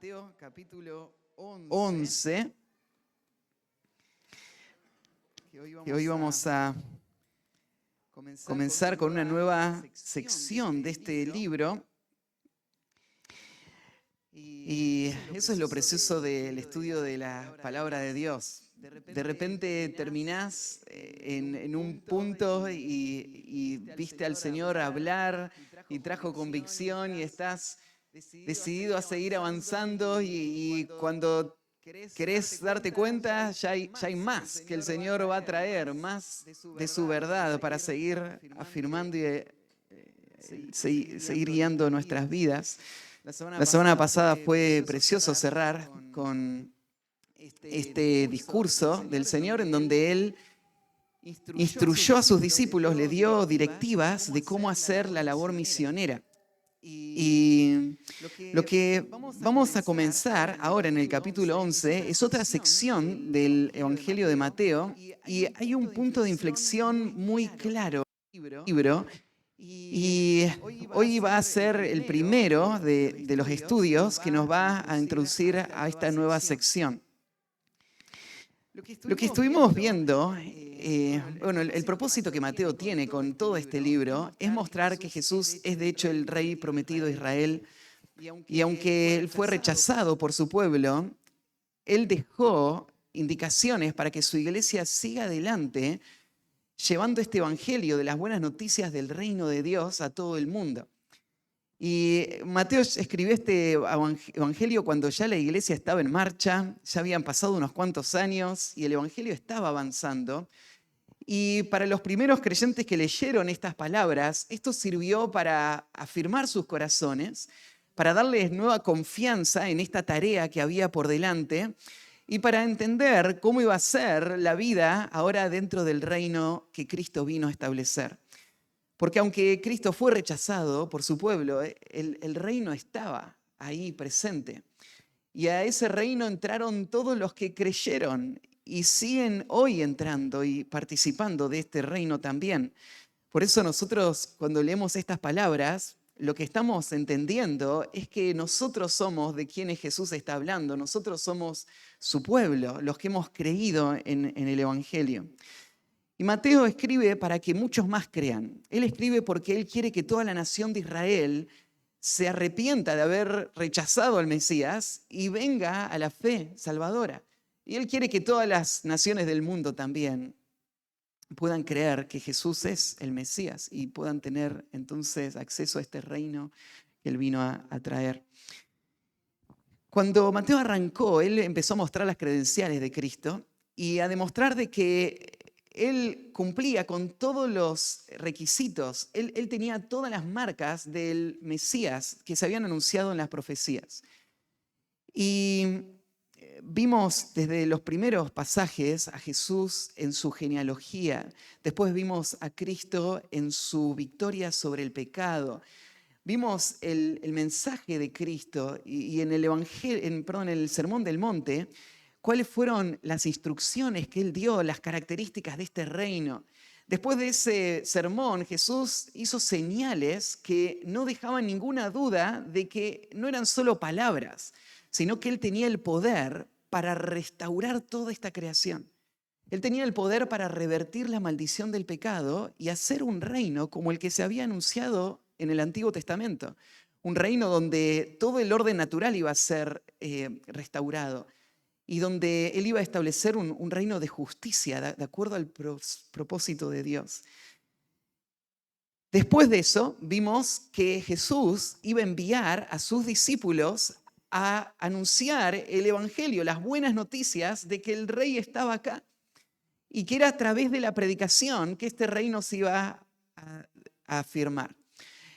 Mateo capítulo 11, que hoy vamos a comenzar con una nueva sección de este libro. Y eso es lo precioso del estudio de la palabra de Dios. De repente terminás en un punto y viste al Señor hablar y trajo convicción y estás decidido a seguir avanzando y cuando querés darte cuenta ya hay más que el Señor va a traer, más de su verdad para seguir afirmando y seguir guiando nuestras vidas. La semana pasada fue precioso cerrar con este discurso del Señor en donde Él instruyó a sus discípulos, le dio directivas de cómo hacer la labor misionera. Y lo que vamos a comenzar ahora en el capítulo 11 es otra sección del Evangelio de Mateo y hay un punto de inflexión muy claro en el libro. Y hoy va a ser el primero de los estudios que nos va a introducir a esta nueva sección. Lo que estuvimos viendo, el propósito que Mateo tiene con todo este libro es mostrar que Jesús es de hecho el rey prometido de Israel, y aunque él fue rechazado por su pueblo, él dejó indicaciones para que su iglesia siga adelante, llevando este evangelio de las buenas noticias del reino de Dios a todo el mundo. Y Mateo escribió este evangelio cuando ya la iglesia estaba en marcha, ya habían pasado unos cuantos años y el evangelio estaba avanzando. Y para los primeros creyentes que leyeron estas palabras, esto sirvió para afirmar sus corazones, para darles nueva confianza en esta tarea que había por delante y para entender cómo iba a ser la vida ahora dentro del reino que Cristo vino a establecer. Porque aunque Cristo fue rechazado por su pueblo, el reino estaba ahí presente. Y a ese reino entraron todos los que creyeron y siguen hoy entrando y participando de este reino también. Por eso nosotros cuando leemos estas palabras, lo que estamos entendiendo es que nosotros somos de quienes Jesús está hablando. Nosotros somos su pueblo, los que hemos creído en el Evangelio. Y Mateo escribe para que muchos más crean. Él escribe porque él quiere que toda la nación de Israel se arrepienta de haber rechazado al Mesías y venga a la fe salvadora. Y él quiere que todas las naciones del mundo también puedan creer que Jesús es el Mesías y puedan tener entonces acceso a este reino que él vino a traer. Cuando Mateo arrancó, él empezó a mostrar las credenciales de Cristo y a demostrar de que él cumplía con todos los requisitos. Él tenía todas las marcas del Mesías que se habían anunciado en las profecías. Y vimos desde los primeros pasajes a Jesús en su genealogía. Después vimos a Cristo en su victoria sobre el pecado. Vimos el mensaje de Cristo y en el Sermón del Monte, cuáles fueron las instrucciones que él dio, las características de este reino. Después de ese sermón, Jesús hizo señales que no dejaban ninguna duda de que no eran solo palabras, sino que él tenía el poder para restaurar toda esta creación. Él tenía el poder para revertir la maldición del pecado y hacer un reino como el que se había anunciado en el Antiguo Testamento. Un reino donde todo el orden natural iba a ser restaurado y donde él iba a establecer un reino de justicia de acuerdo al propósito de Dios. Después de eso, vimos que Jesús iba a enviar a sus discípulos a anunciar el evangelio, las buenas noticias de que el rey estaba acá y que era a través de la predicación que este reino se iba a afirmar.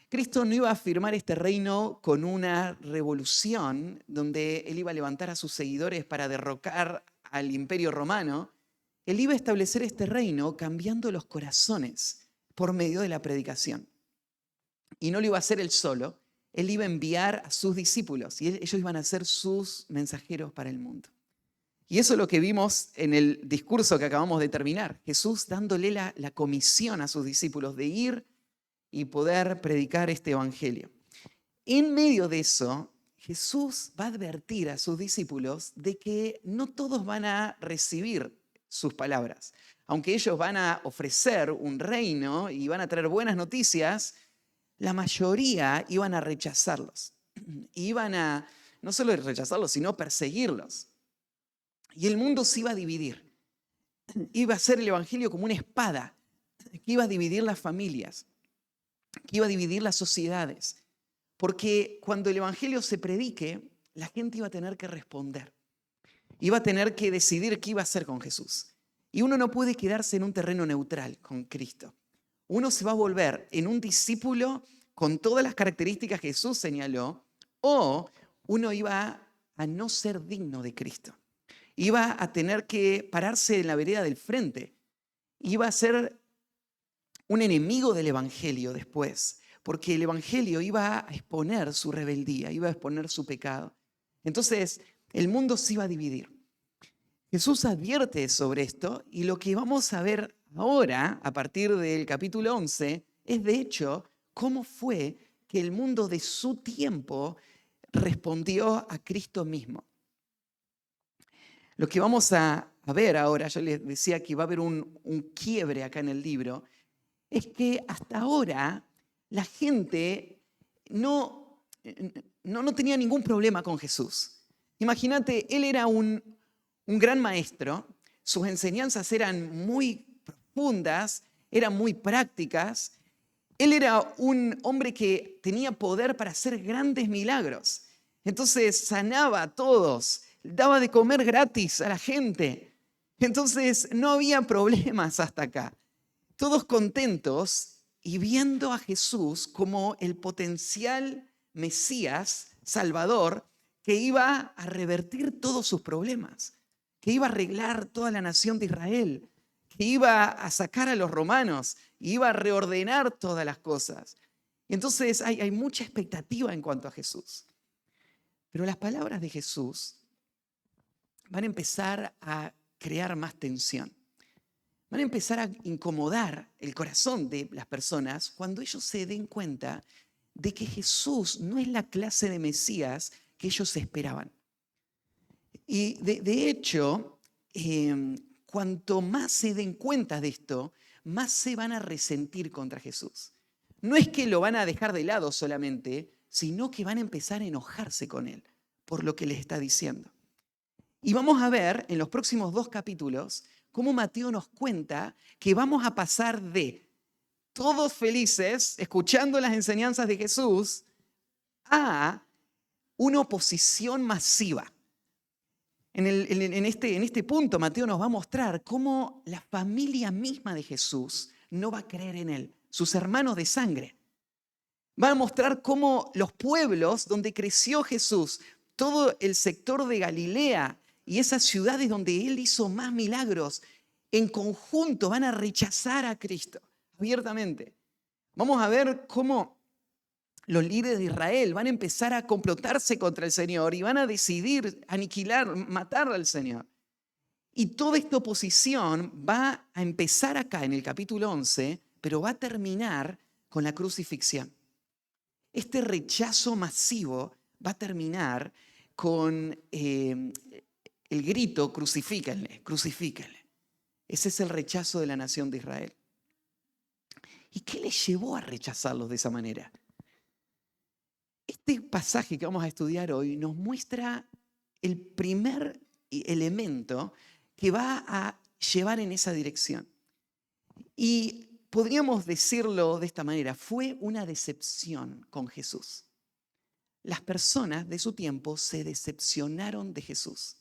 Cristo no iba a afirmar este reino con una revolución donde él iba a levantar a sus seguidores para derrocar al imperio romano. Él iba a establecer este reino cambiando los corazones por medio de la predicación. Y no lo iba a hacer él solo, él iba a enviar a sus discípulos y ellos iban a ser sus mensajeros para el mundo. Y eso es lo que vimos en el discurso que acabamos de terminar. Jesús dándole la comisión a sus discípulos de ir y poder predicar este evangelio. En medio de eso, Jesús va a advertir a sus discípulos de que no todos van a recibir sus palabras. Aunque ellos van a ofrecer un reino y van a traer buenas noticias, la mayoría iban a rechazarlos. Iban a no solo rechazarlos, sino perseguirlos. Y el mundo se iba a dividir. Iba a ser el evangelio como una espada que iba a dividir las familias, que iba a dividir las sociedades. Porque cuando el evangelio se predique, la gente iba a tener que responder. Iba a tener que decidir qué iba a hacer con Jesús. Y uno no puede quedarse en un terreno neutral con Cristo. Uno se va a volver en un discípulo con todas las características que Jesús señaló, o uno iba a no ser digno de Cristo. Iba a tener que pararse en la vereda del frente. Iba a ser un enemigo del evangelio después, porque el evangelio iba a exponer su rebeldía, iba a exponer su pecado. Entonces, el mundo se iba a dividir. Jesús advierte sobre esto y lo que vamos a ver ahora, a partir del capítulo 11, es de hecho cómo fue que el mundo de su tiempo respondió a Cristo mismo. Lo que vamos a ver ahora, yo les decía que va a haber un quiebre acá en el libro, es que hasta ahora la gente no tenía ningún problema con Jesús. Imagínate, él era un gran maestro, sus enseñanzas eran muy profundas, eran muy prácticas. Él era un hombre que tenía poder para hacer grandes milagros. Entonces sanaba a todos, daba de comer gratis a la gente. Entonces no había problemas hasta acá. Todos contentos y viendo a Jesús como el potencial Mesías, Salvador, que iba a revertir todos sus problemas, que iba a arreglar toda la nación de Israel, que iba a sacar a los romanos, iba a reordenar todas las cosas. Y entonces hay mucha expectativa en cuanto a Jesús. Pero las palabras de Jesús van a empezar a crear más tensión. Van a empezar a incomodar el corazón de las personas cuando ellos se den cuenta de que Jesús no es la clase de Mesías que ellos esperaban. Y de hecho, cuanto más se den cuenta de esto, más se van a resentir contra Jesús. No es que lo van a dejar de lado solamente, sino que van a empezar a enojarse con él por lo que les está diciendo. Y vamos a ver en los próximos 2 capítulos cómo Mateo nos cuenta que vamos a pasar de todos felices, escuchando las enseñanzas de Jesús, a una oposición masiva. En este punto, Mateo nos va a mostrar cómo la familia misma de Jesús no va a creer en él, sus hermanos de sangre. Va a mostrar cómo los pueblos donde creció Jesús, todo el sector de Galilea y esas ciudades donde él hizo más milagros, en conjunto van a rechazar a Cristo abiertamente. Vamos a ver cómo los líderes de Israel van a empezar a complotarse contra el Señor y van a decidir aniquilar, matar al Señor. Y toda esta oposición va a empezar acá en el capítulo 11, pero va a terminar con la crucifixión. Este rechazo masivo va a terminar con el grito, crucifíquenle, crucifíquenle. Ese es el rechazo de la nación de Israel. ¿Y qué les llevó a rechazarlos de esa manera? Este pasaje que vamos a estudiar hoy nos muestra el primer elemento que va a llevar en esa dirección. Y podríamos decirlo de esta manera, fue una decepción con Jesús. Las personas de su tiempo se decepcionaron de Jesús.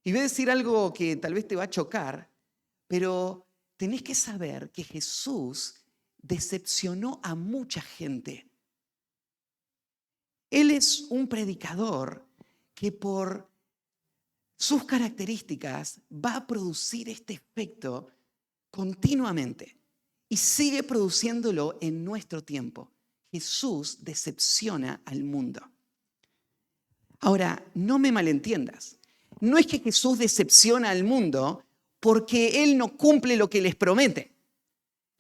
Y voy a decir algo que tal vez te va a chocar, pero tenés que saber que Jesús decepcionó a mucha gente. Él es un predicador que por sus características va a producir este efecto continuamente y sigue produciéndolo en nuestro tiempo. Jesús decepciona al mundo. Ahora, no me malentiendas. No es que Jesús decepciona al mundo porque Él no cumple lo que les promete.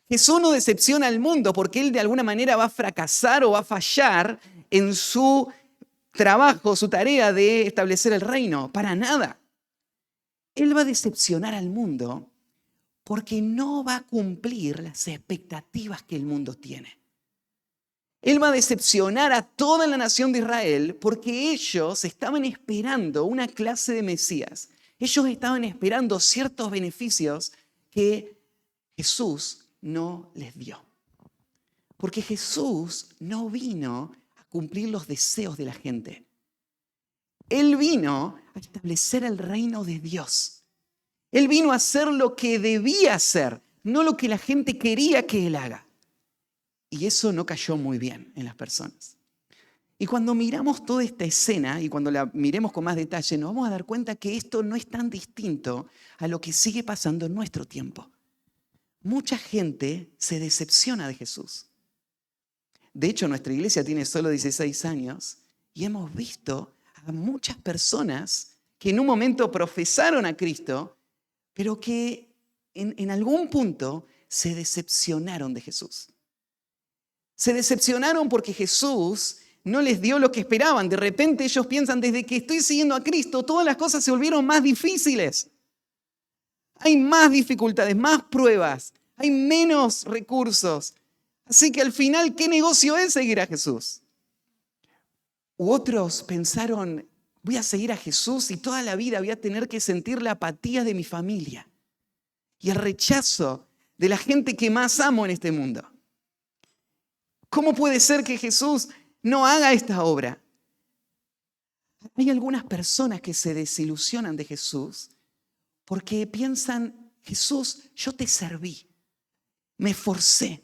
Jesús no decepciona al mundo porque Él de alguna manera va a fracasar o va a fallar en su trabajo, su tarea de establecer el reino. Para nada. Él va a decepcionar al mundo porque no va a cumplir las expectativas que el mundo tiene. Él va a decepcionar a toda la nación de Israel porque ellos estaban esperando una clase de Mesías. Ellos estaban esperando ciertos beneficios que Jesús no les dio. Porque Jesús no vino a cumplir los deseos de la gente. Él vino a establecer el reino de Dios. Él vino a hacer lo que debía hacer, no lo que la gente quería que Él haga. Y eso no cayó muy bien en las personas. Y cuando miramos toda esta escena y cuando la miremos con más detalle, nos vamos a dar cuenta que esto no es tan distinto a lo que sigue pasando en nuestro tiempo. Mucha gente se decepciona de Jesús. De hecho, nuestra iglesia tiene solo 16 años y hemos visto a muchas personas que en un momento profesaron a Cristo, pero que en algún punto se decepcionaron de Jesús. Se decepcionaron porque Jesús no les dio lo que esperaban. De repente ellos piensan, desde que estoy siguiendo a Cristo, todas las cosas se volvieron más difíciles. Hay más dificultades, más pruebas, hay menos recursos. Así que al final, ¿qué negocio es seguir a Jesús? U otros pensaron, voy a seguir a Jesús y toda la vida voy a tener que sentir la apatía de mi familia y el rechazo de la gente que más amo en este mundo. ¿Cómo puede ser que Jesús no haga esta obra? Hay algunas personas que se desilusionan de Jesús porque piensan, Jesús, yo te serví, me esforcé,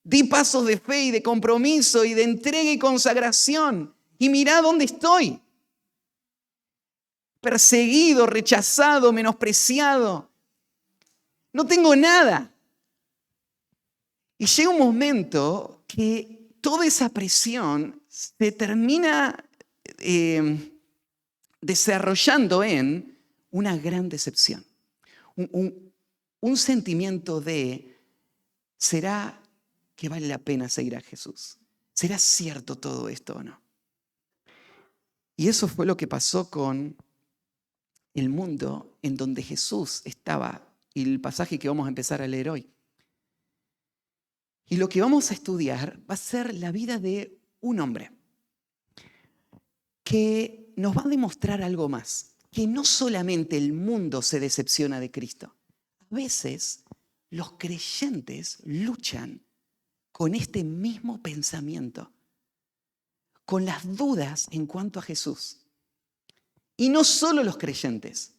di pasos de fe y de compromiso y de entrega y consagración y mirá dónde estoy. Perseguido, rechazado, menospreciado. No tengo nada. Y llega un momento que toda esa presión se termina desarrollando en una gran decepción. Un sentimiento de, ¿será que vale la pena seguir a Jesús? ¿Será cierto todo esto o no? Y eso fue lo que pasó con el mundo en donde Jesús estaba, y el pasaje que vamos a empezar a leer hoy. Y lo que vamos a estudiar va a ser la vida de un hombre que nos va a demostrar algo más, que no solamente el mundo se decepciona de Cristo. A veces los creyentes luchan con este mismo pensamiento, con las dudas en cuanto a Jesús. Y no solo los creyentes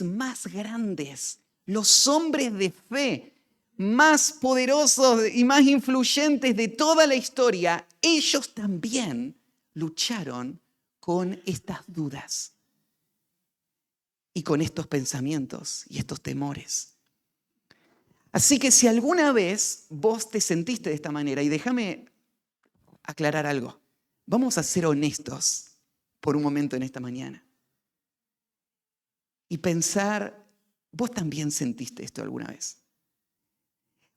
más grandes, los hombres de fe más poderosos y más influyentes de toda la historia, ellos también lucharon con estas dudas y con estos pensamientos y estos temores. Así que si alguna vez vos te sentiste de esta manera, y déjame aclarar algo, vamos a ser honestos por un momento en esta mañana y pensar, ¿vos también sentiste esto alguna vez?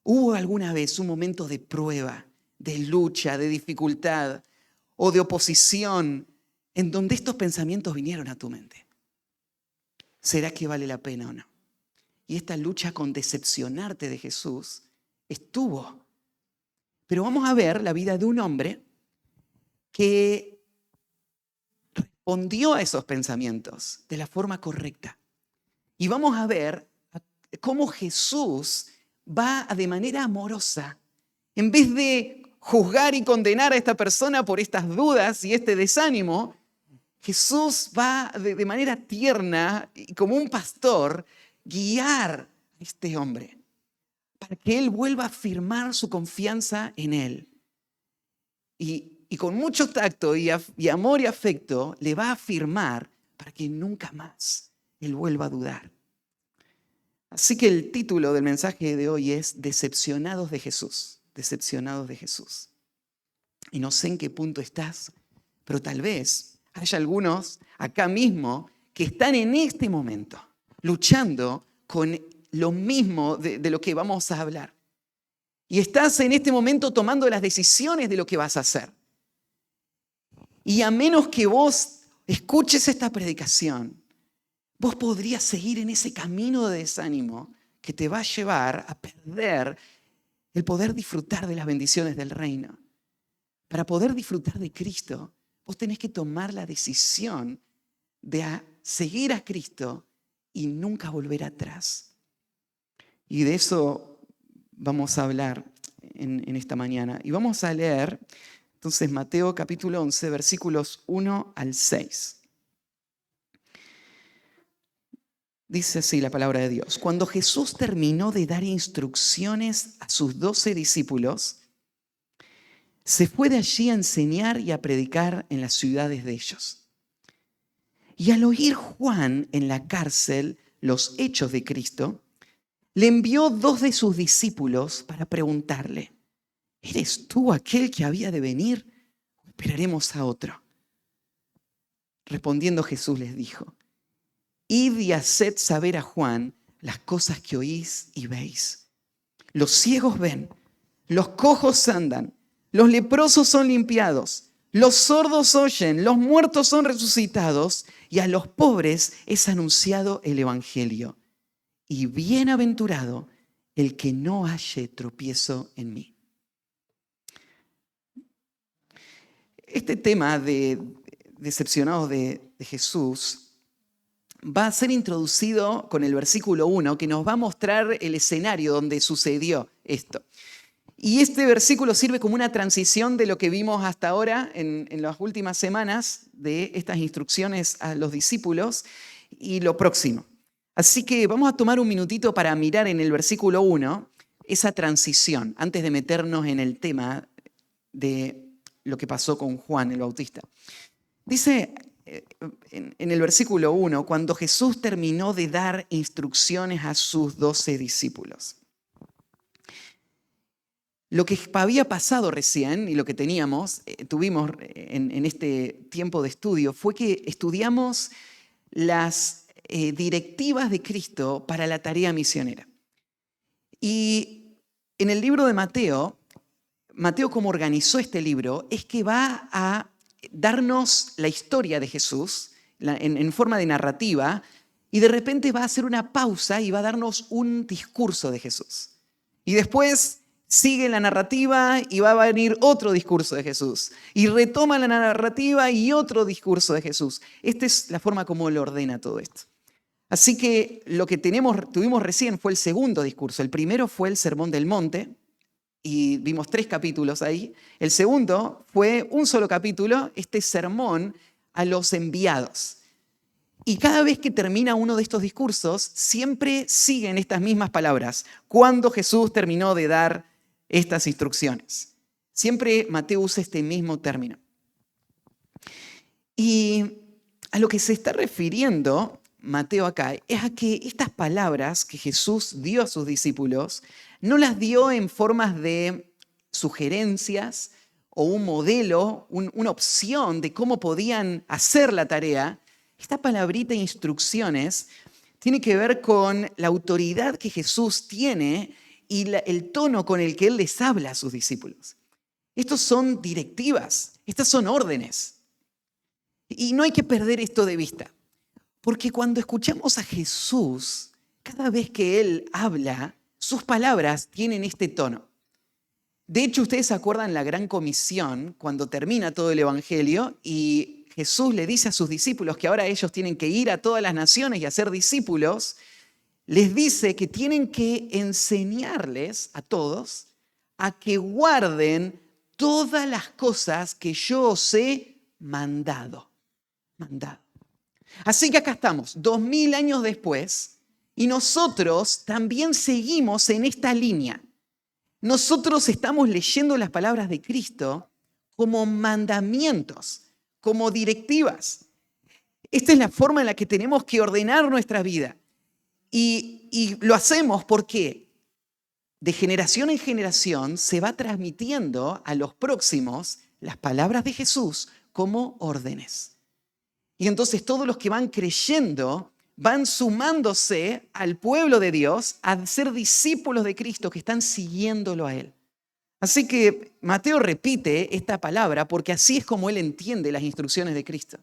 ¿Hubo alguna vez un momento de prueba, de lucha, de dificultad o de oposición en donde estos pensamientos vinieron a tu mente? ¿Será que vale la pena o no? Y esta lucha con decepcionarte de Jesús estuvo. Pero vamos a ver la vida de un hombre que respondió a esos pensamientos de la forma correcta. Y vamos a ver cómo Jesús va de manera amorosa, en vez de juzgar y condenar a esta persona por estas dudas y este desánimo, Jesús va de manera tierna y como un pastor guiar a este hombre para que él vuelva a afirmar su confianza en él. Y con mucho tacto y amor y afecto le va a afirmar para que nunca más él vuelva a dudar. Así que el título del mensaje de hoy es Decepcionados de Jesús. Decepcionados de Jesús. Y no sé en qué punto estás, pero tal vez haya algunos acá mismo que están en este momento luchando con lo mismo de lo que vamos a hablar. Y estás en este momento tomando las decisiones de lo que vas a hacer. Y a menos que vos escuches esta predicación, vos podrías seguir en ese camino de desánimo que te va a llevar a perder el poder disfrutar de las bendiciones del reino. Para poder disfrutar de Cristo, vos tenés que tomar la decisión de seguir a Cristo y nunca volver atrás. Y de eso vamos a hablar en esta mañana. Y vamos a leer entonces Mateo capítulo 11, versículos 1 al 6. Dice así la palabra de Dios. Cuando Jesús terminó de dar instrucciones a sus 12 discípulos, se fue de allí a enseñar y a predicar en las ciudades de ellos. Y al oír Juan en la cárcel los hechos de Cristo, le envió 2 de sus discípulos para preguntarle: ¿eres tú aquel que había de venir o esperaremos a otro? Respondiendo Jesús les dijo: id y haced saber a Juan las cosas que oís y veis. Los ciegos ven, los cojos andan, los leprosos son limpiados, los sordos oyen, los muertos son resucitados y a los pobres es anunciado el evangelio. Y bienaventurado el que no halle tropiezo en mí. Este tema de decepcionados de Jesús va a ser introducido con el versículo 1, que nos va a mostrar el escenario donde sucedió esto. Y este versículo sirve como una transición de lo que vimos hasta ahora en las últimas semanas de estas instrucciones a los discípulos y lo próximo. Así que vamos a tomar un minutito para mirar en el versículo 1 esa transición antes de meternos en el tema de lo que pasó con Juan el Bautista. Dice en el versículo 1, cuando Jesús terminó de dar instrucciones a sus 12 discípulos. Lo que había pasado recién y lo que tuvimos en este tiempo de estudio fue que estudiamos las directivas de Cristo para la tarea misionera. Y en el libro de Mateo como organizó este libro, es que va a darnos la historia de Jesús en forma de narrativa y de repente va a hacer una pausa y va a darnos un discurso de Jesús. Y después sigue la narrativa y va a venir otro discurso de Jesús. Y retoma la narrativa y otro discurso de Jesús. Esta es la forma como él ordena todo esto. Así que lo que tuvimos recién fue el segundo discurso. El primero fue el Sermón del Monte y vimos 3 capítulos ahí. El segundo fue un solo capítulo, este sermón a los enviados. Y cada vez que termina uno de estos discursos, siempre siguen estas mismas palabras. Cuando Jesús terminó de dar estas instrucciones. Siempre Mateo usa este mismo término. Y a lo que se está refiriendo Mateo acá es a que estas palabras que Jesús dio a sus discípulos no las dio en formas de sugerencias o un modelo, una opción de cómo podían hacer la tarea. Esta palabrita instrucciones tiene que ver con la autoridad que Jesús tiene y el tono con el que Él les habla a sus discípulos. Estos son directivas, estas son órdenes. Y no hay que perder esto de vista. Porque cuando escuchamos a Jesús, cada vez que Él habla, sus palabras tienen este tono. De hecho, ustedes se acuerdan la gran comisión, cuando termina todo el Evangelio y Jesús le dice a sus discípulos que ahora ellos tienen que ir a todas las naciones y hacer discípulos, les dice que tienen que enseñarles a todos a que guarden todas las cosas que yo os he mandado. Así que acá estamos, 2000 años después, y nosotros también seguimos en esta línea. Nosotros estamos leyendo las palabras de Cristo como mandamientos, como directivas. Esta es la forma en la que tenemos que ordenar nuestra vida. Y lo hacemos porque de generación en generación se va transmitiendo a los próximos las palabras de Jesús como órdenes. Y entonces todos los que van creyendo van sumándose al pueblo de Dios a ser discípulos de Cristo que están siguiéndolo a Él. Así que Mateo repite esta palabra porque así es como él entiende las instrucciones de Cristo.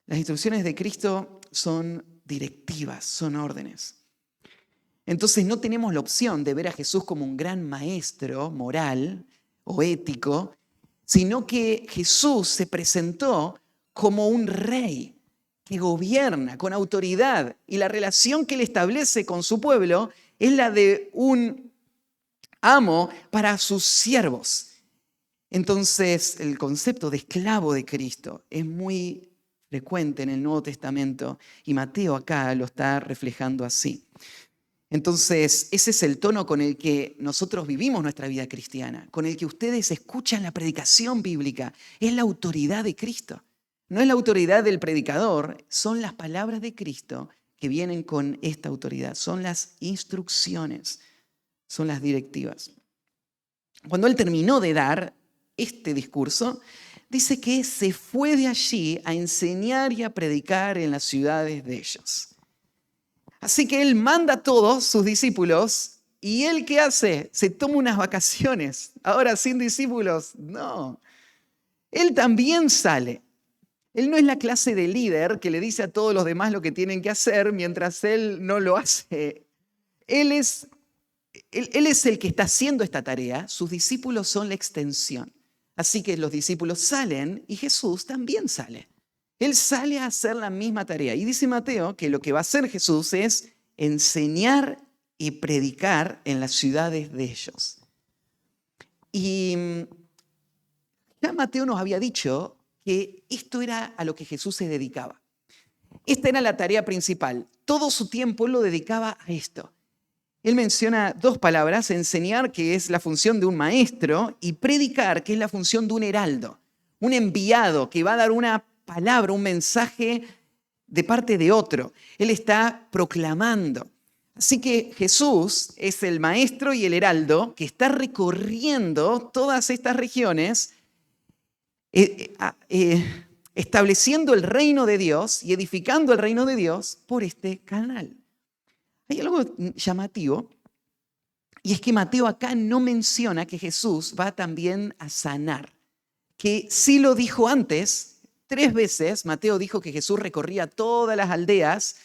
Las instrucciones de Cristo son directivas, son órdenes. Entonces no tenemos la opción de ver a Jesús como un gran maestro moral o ético, sino que Jesús se presentó como un rey que gobierna con autoridad, y la relación que él establece con su pueblo es la de un amo para sus siervos. Entonces, el concepto de esclavo de Cristo es muy frecuente en el Nuevo Testamento y Mateo acá lo está reflejando así. Entonces, ese es el tono con el que nosotros vivimos nuestra vida cristiana, con el que ustedes escuchan la predicación bíblica. Es la autoridad de Cristo. No es la autoridad del predicador, son las palabras de Cristo que vienen con esta autoridad. Son las instrucciones, son las directivas. Cuando él terminó de dar este discurso, dice que se fue de allí a enseñar y a predicar en las ciudades de ellos. Así que él manda a todos sus discípulos y él ¿qué hace? Se toma unas vacaciones. Ahora sin discípulos, no. Él también sale. Él no es la clase de líder que le dice a todos los demás lo que tienen que hacer mientras él no lo hace. Él es el que está haciendo esta tarea. Sus discípulos son la extensión. Así que los discípulos salen y Jesús también sale. Él sale a hacer la misma tarea. Y dice Mateo que lo que va a hacer Jesús es enseñar y predicar en las ciudades de ellos. Y ya Mateo nos había dicho que esto era a lo que Jesús se dedicaba. Esta era la tarea principal. Todo su tiempo él lo dedicaba a esto. Él menciona dos palabras: enseñar, que es la función de un maestro, y predicar, que es la función de un heraldo, un enviado que va a dar una palabra, un mensaje de parte de otro. Él está proclamando. Así que Jesús es el maestro y el heraldo que está recorriendo todas estas regiones, estableciendo el reino de Dios y edificando el reino de Dios por este canal. Hay algo llamativo, y es que Mateo acá no menciona que Jesús va también a sanar, que sí lo dijo antes. 3 veces Mateo dijo que Jesús recorría todas las aldeas,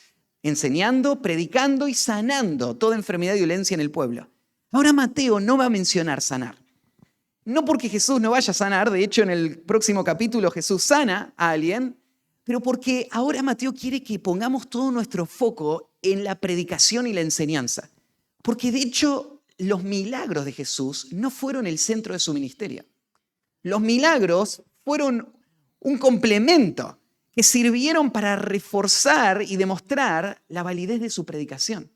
enseñando, predicando y sanando toda enfermedad y violencia en el pueblo. Ahora Mateo no va a mencionar sanar. No porque Jesús no vaya a sanar, de hecho en el próximo capítulo Jesús sana a alguien, pero porque ahora Mateo quiere que pongamos todo nuestro foco en la predicación y la enseñanza. Porque de hecho los milagros de Jesús no fueron el centro de su ministerio. Los milagros fueron un complemento que sirvieron para reforzar y demostrar la validez de su predicación.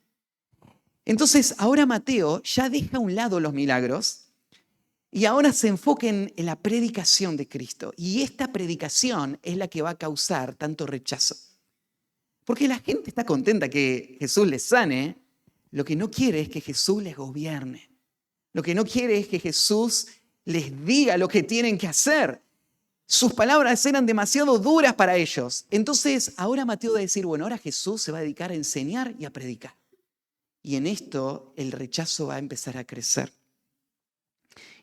Entonces, ahora Mateo ya deja a un lado los milagros y ahora se enfoca en la predicación de Cristo. Y esta predicación es la que va a causar tanto rechazo. Porque la gente está contenta que Jesús les sane, lo que no quiere es que Jesús les gobierne. Lo que no quiere es que Jesús les diga lo que tienen que hacer. Sus palabras eran demasiado duras para ellos. Entonces, ahora Mateo va a decir, bueno, ahora Jesús se va a dedicar a enseñar y a predicar. Y en esto el rechazo va a empezar a crecer.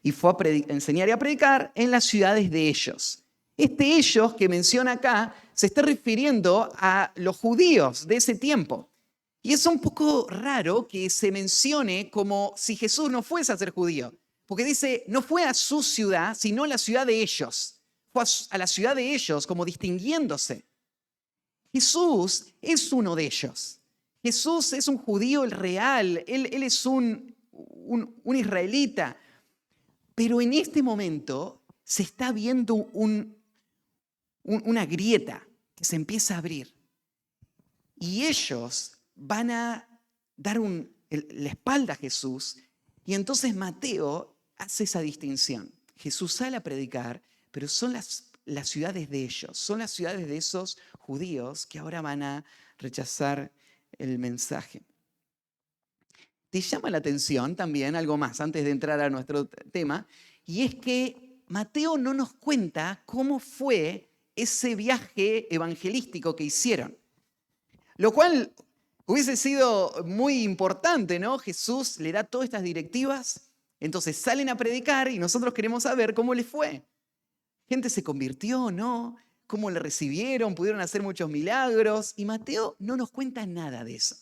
Y fue a enseñar y a predicar en las ciudades de ellos. Este ellos que menciona acá se está refiriendo a los judíos de ese tiempo. Y es un poco raro que se mencione como si Jesús no fuese a ser judío. Porque dice, no fue a su ciudad, sino a la ciudad de ellos. Fue a la ciudad de ellos como distinguiéndose. Jesús es uno de ellos. Jesús es un judío real. Él es un israelita. Pero en este momento se está viendo una grieta que se empieza a abrir. Y ellos van a dar la espalda a Jesús. Y entonces Mateo hace esa distinción. Jesús sale a predicar, pero son las ciudades de ellos, son las ciudades de esos judíos que ahora van a rechazar el mensaje. ¿Te llama la atención también algo más antes de entrar a nuestro tema? Y es que Mateo no nos cuenta cómo fue ese viaje evangelístico que hicieron. Lo cual hubiese sido muy importante, ¿no? Jesús le da todas estas directivas Entonces salen a predicar y nosotros queremos saber cómo les fue. Gente se convirtió, ¿no? ¿Cómo le recibieron? ¿Pudieron hacer muchos milagros? Y Mateo no nos cuenta nada de eso.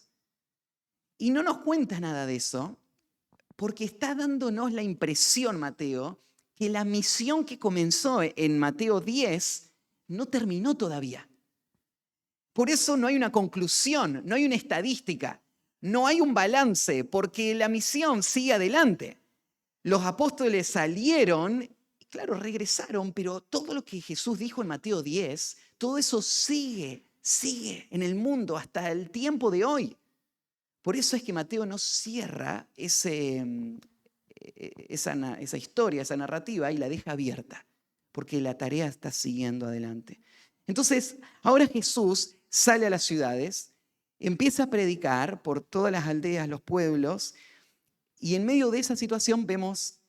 Y no nos cuenta nada de eso porque está dándonos la impresión, Mateo, que la misión que comenzó en Mateo 10 no terminó todavía. Por eso no hay una conclusión, no hay una estadística, no hay un balance, porque la misión sigue adelante. Los apóstoles salieron, y claro, regresaron, pero todo lo que Jesús dijo en Mateo 10, todo eso sigue en el mundo hasta el tiempo de hoy. Por eso es que Mateo no cierra esa historia, esa narrativa, y la deja abierta, porque la tarea está siguiendo adelante. Entonces, ahora Jesús sale a las ciudades, empieza a predicar por todas las aldeas, los pueblos, y en medio de esa situación vemos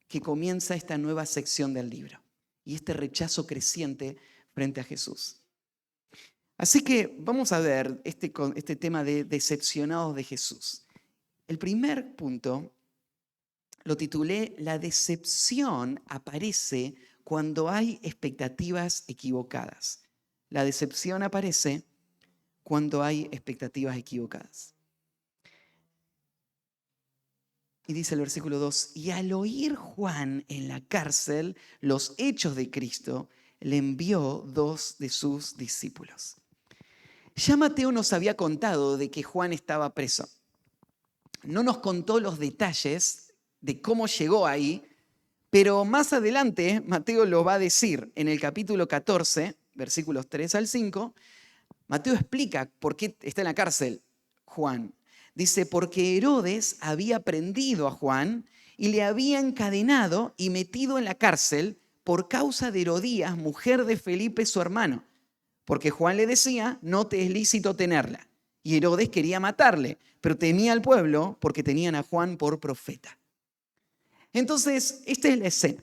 que comienza esta nueva sección del libro y este rechazo creciente frente a Jesús. Así que vamos a ver este tema de decepcionados de Jesús. El primer punto lo titulé La decepción aparece cuando hay expectativas equivocadas. La decepción aparece cuando hay expectativas equivocadas. Y dice el versículo 2, y al oír Juan en la cárcel los hechos de Cristo, le envió 2 de sus discípulos. Ya Mateo nos había contado de que Juan estaba preso. No nos contó los detalles de cómo llegó ahí, pero más adelante Mateo lo va a decir en el capítulo 14, versículos 3 al 5. Mateo explica por qué está en la cárcel Juan. Dice, porque Herodes había prendido a Juan y le había encadenado y metido en la cárcel por causa de Herodías, mujer de Felipe, su hermano. Porque Juan le decía, no te es lícito tenerla. Y Herodes quería matarle, pero temía al pueblo porque tenían a Juan por profeta. Entonces, esta es la escena.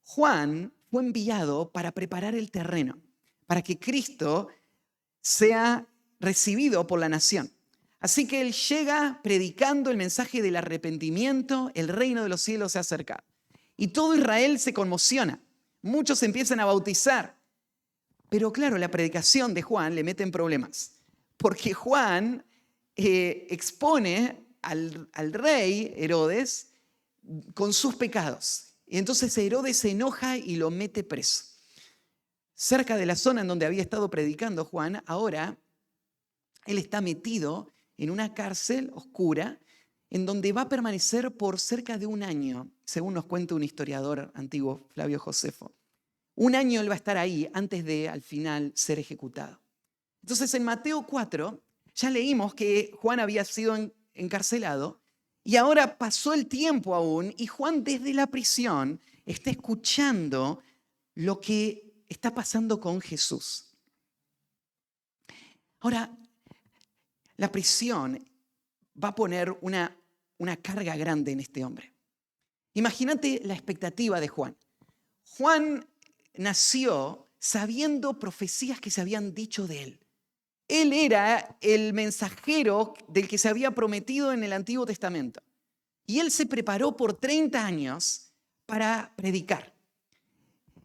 Juan fue enviado para preparar el terreno, para que Cristo sea recibido por la nación. Así que él llega predicando el mensaje del arrepentimiento, el reino de los cielos se ha acercado. Y todo Israel se conmociona, muchos se empiezan a bautizar. Pero claro, la predicación de Juan le mete en problemas, porque Juan expone al rey Herodes con sus pecados. Y entonces Herodes se enoja y lo mete preso. Cerca de la zona en donde había estado predicando Juan, ahora él está metido en una cárcel oscura en donde va a permanecer por cerca de 1 año, según nos cuenta un historiador antiguo, Flavio Josefo. 1 año él va a estar ahí antes de, al final, ser ejecutado. Entonces, en Mateo 4, ya leímos que Juan había sido encarcelado y ahora pasó el tiempo aún y Juan desde la prisión está escuchando lo que está pasando con Jesús. Ahora, la prisión va a poner una carga grande en este hombre. Imagínate la expectativa de Juan. Juan nació sabiendo profecías que se habían dicho de él. Él era el mensajero del que se había prometido en el Antiguo Testamento. Y él se preparó por 30 años para predicar.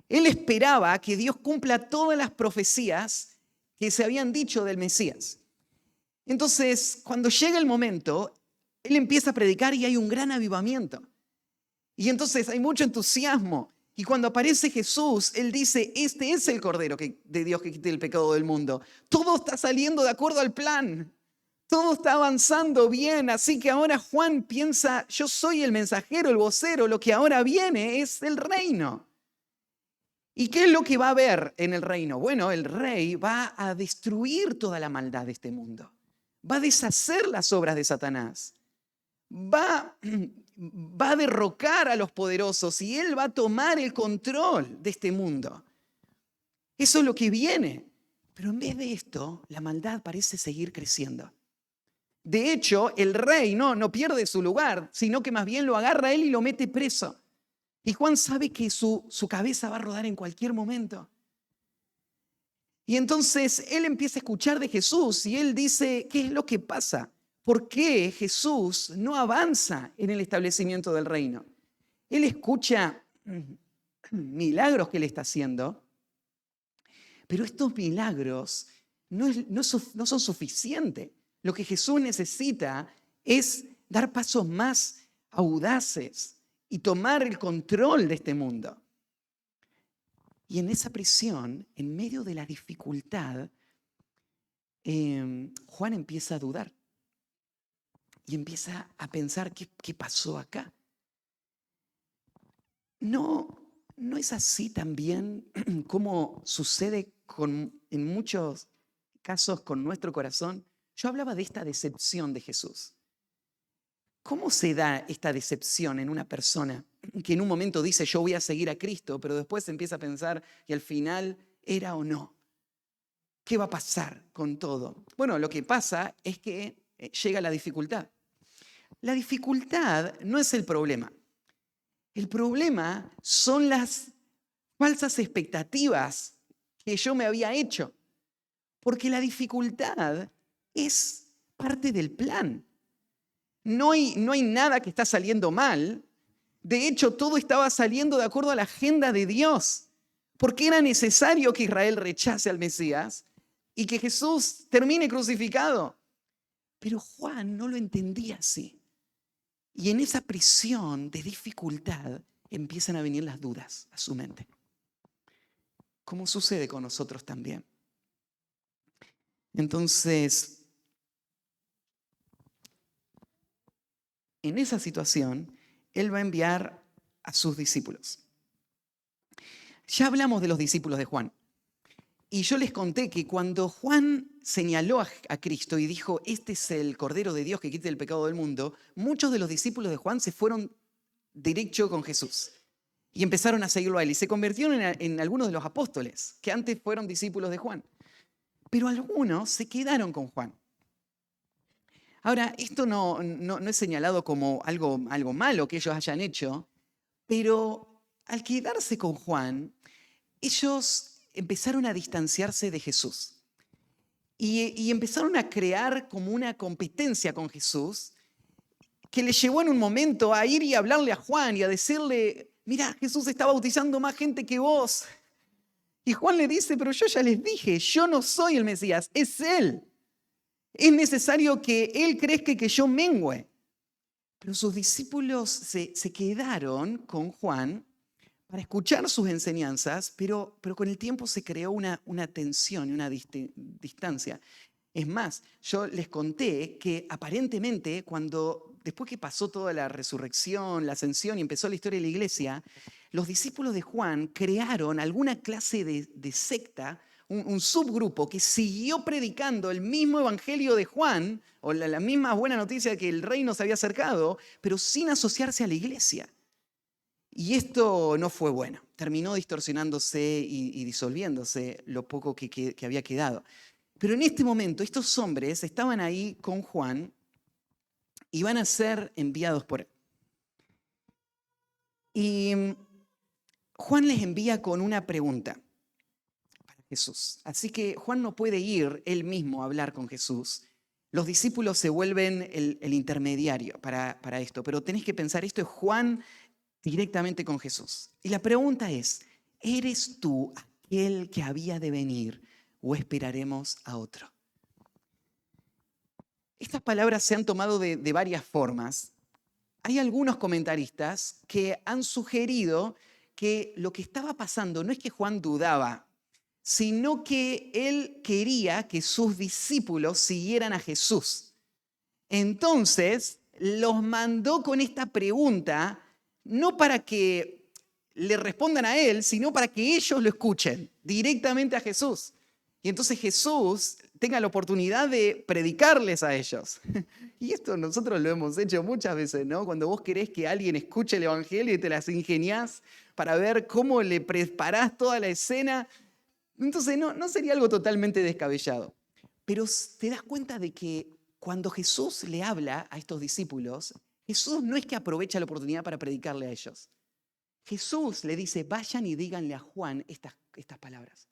Él esperaba que Dios cumpla todas las profecías que se habían dicho del Mesías. Entonces, cuando llega el momento, él empieza a predicar y hay un gran avivamiento. Y entonces hay mucho entusiasmo. Y cuando aparece Jesús, él dice, este es el Cordero de Dios que quita el pecado del mundo. Todo está saliendo de acuerdo al plan. Todo está avanzando bien. Así que ahora Juan piensa, yo soy el mensajero, el vocero. Lo que ahora viene es el reino. ¿Y qué es lo que va a haber en el reino? Bueno, el rey va a destruir toda la maldad de este mundo. Va a deshacer las obras de Satanás. Va a derrocar a los poderosos y él va a tomar el control de este mundo. Eso es lo que viene. Pero en vez de esto, la maldad parece seguir creciendo. De hecho, el rey no pierde su lugar, sino que más bien lo agarra a él y lo mete preso. Y Juan sabe que su cabeza va a rodar en cualquier momento. Y entonces él empieza a escuchar de Jesús y él dice, ¿qué es lo que pasa? por qué Jesús no avanza en el establecimiento del reino. Él escucha milagros que él está haciendo, pero estos milagros no son suficientes. Lo que Jesús necesita es dar pasos más audaces y tomar el control de este mundo. Y en esa prisión, en medio de la dificultad, Juan empieza a dudar y empieza a pensar qué pasó acá. No es así también como sucede en muchos casos con nuestro corazón. Yo hablaba de esta decepción de Jesús. ¿Cómo se da esta decepción en una persona que en un momento dice yo voy a seguir a Cristo, pero después empieza a pensar que al final era o no? ¿Qué va a pasar con todo? Bueno, lo que pasa es que llega la dificultad. La dificultad no es el problema. El problema son las falsas expectativas que yo me había hecho. Porque la dificultad es parte del plan. No hay nada que está saliendo mal. De hecho, todo estaba saliendo de acuerdo a la agenda de Dios. Porque era necesario que Israel rechace al Mesías y que Jesús termine crucificado. Pero Juan no lo entendía así. Y en esa prisión de dificultad empiezan a venir las dudas a su mente. Como sucede con nosotros también. Entonces, en esa situación, Él va a enviar a sus discípulos. Ya hablamos de los discípulos de Juan. Y yo les conté que cuando Juan señaló a Cristo y dijo, este es el Cordero de Dios que quita el pecado del mundo, muchos de los discípulos de Juan se fueron derecho con Jesús y empezaron a seguirlo a él y se convirtieron en algunos de los apóstoles que antes fueron discípulos de Juan. Pero algunos se quedaron con Juan. Ahora, esto no es señalado como algo malo que ellos hayan hecho, pero al quedarse con Juan, ellos empezaron a distanciarse de Jesús y empezaron a crear como una competencia con Jesús que le llevó en un momento a ir y hablarle a Juan y a decirle, mira, Jesús está bautizando más gente que vos. Y Juan le dice, pero yo ya les dije, yo no soy el Mesías, es Él. Es necesario que Él crezca y que yo mengüe. Pero sus discípulos se quedaron con Juan para escuchar sus enseñanzas, pero con el tiempo se creó una tensión y una distancia. Es más, yo les conté que aparentemente después que pasó toda la resurrección, la ascensión y empezó la historia de la iglesia, los discípulos de Juan crearon alguna clase de secta, un subgrupo que siguió predicando el mismo evangelio de Juan, o la misma buena noticia de que el reino se había acercado, pero sin asociarse a la iglesia. Y esto no fue bueno, terminó distorsionándose y disolviéndose lo poco que había quedado. Pero en este momento estos hombres estaban ahí con Juan y van a ser enviados por él. Y Juan les envía con una pregunta para Jesús. Así que Juan no puede ir él mismo a hablar con Jesús. Los discípulos se vuelven el intermediario para esto. Pero tenés que pensar, esto es Juan directamente con Jesús. Y la pregunta es, ¿eres tú aquel que había de venir o esperaremos a otro? Estas palabras se han tomado de varias formas. Hay algunos comentaristas que han sugerido que lo que estaba pasando no es que Juan dudaba, sino que él quería que sus discípulos siguieran a Jesús. Entonces, los mandó con esta pregunta, no para que le respondan a él, sino para que ellos lo escuchen directamente a Jesús. Y entonces Jesús tenga la oportunidad de predicarles a ellos. Y esto nosotros lo hemos hecho muchas veces, ¿no? Cuando vos querés que alguien escuche el evangelio y te las ingeniás para ver cómo le preparás toda la escena. Entonces no sería algo totalmente descabellado. Pero te das cuenta de que cuando Jesús le habla a estos discípulos, Jesús no es que aprovecha la oportunidad para predicarle a ellos. Jesús le dice, vayan y díganle a Juan estas palabras.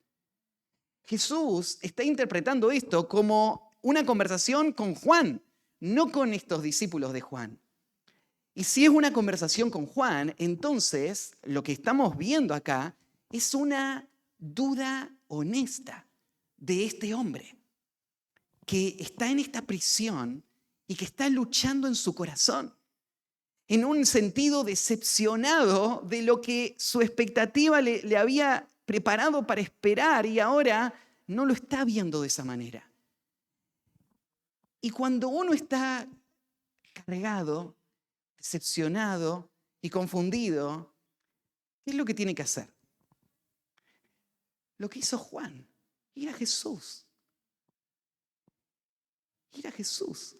Jesús está interpretando esto como una conversación con Juan, no con estos discípulos de Juan. Y si es una conversación con Juan, entonces lo que estamos viendo acá es una duda honesta de este hombre que está en esta prisión y que está luchando en su corazón, en un sentido decepcionado de lo que su expectativa le había preparado para esperar y ahora no lo está viendo de esa manera. Y cuando uno está cargado, decepcionado y confundido, ¿qué es lo que tiene que hacer? Lo que hizo Juan, ir a Jesús. Ir a Jesús.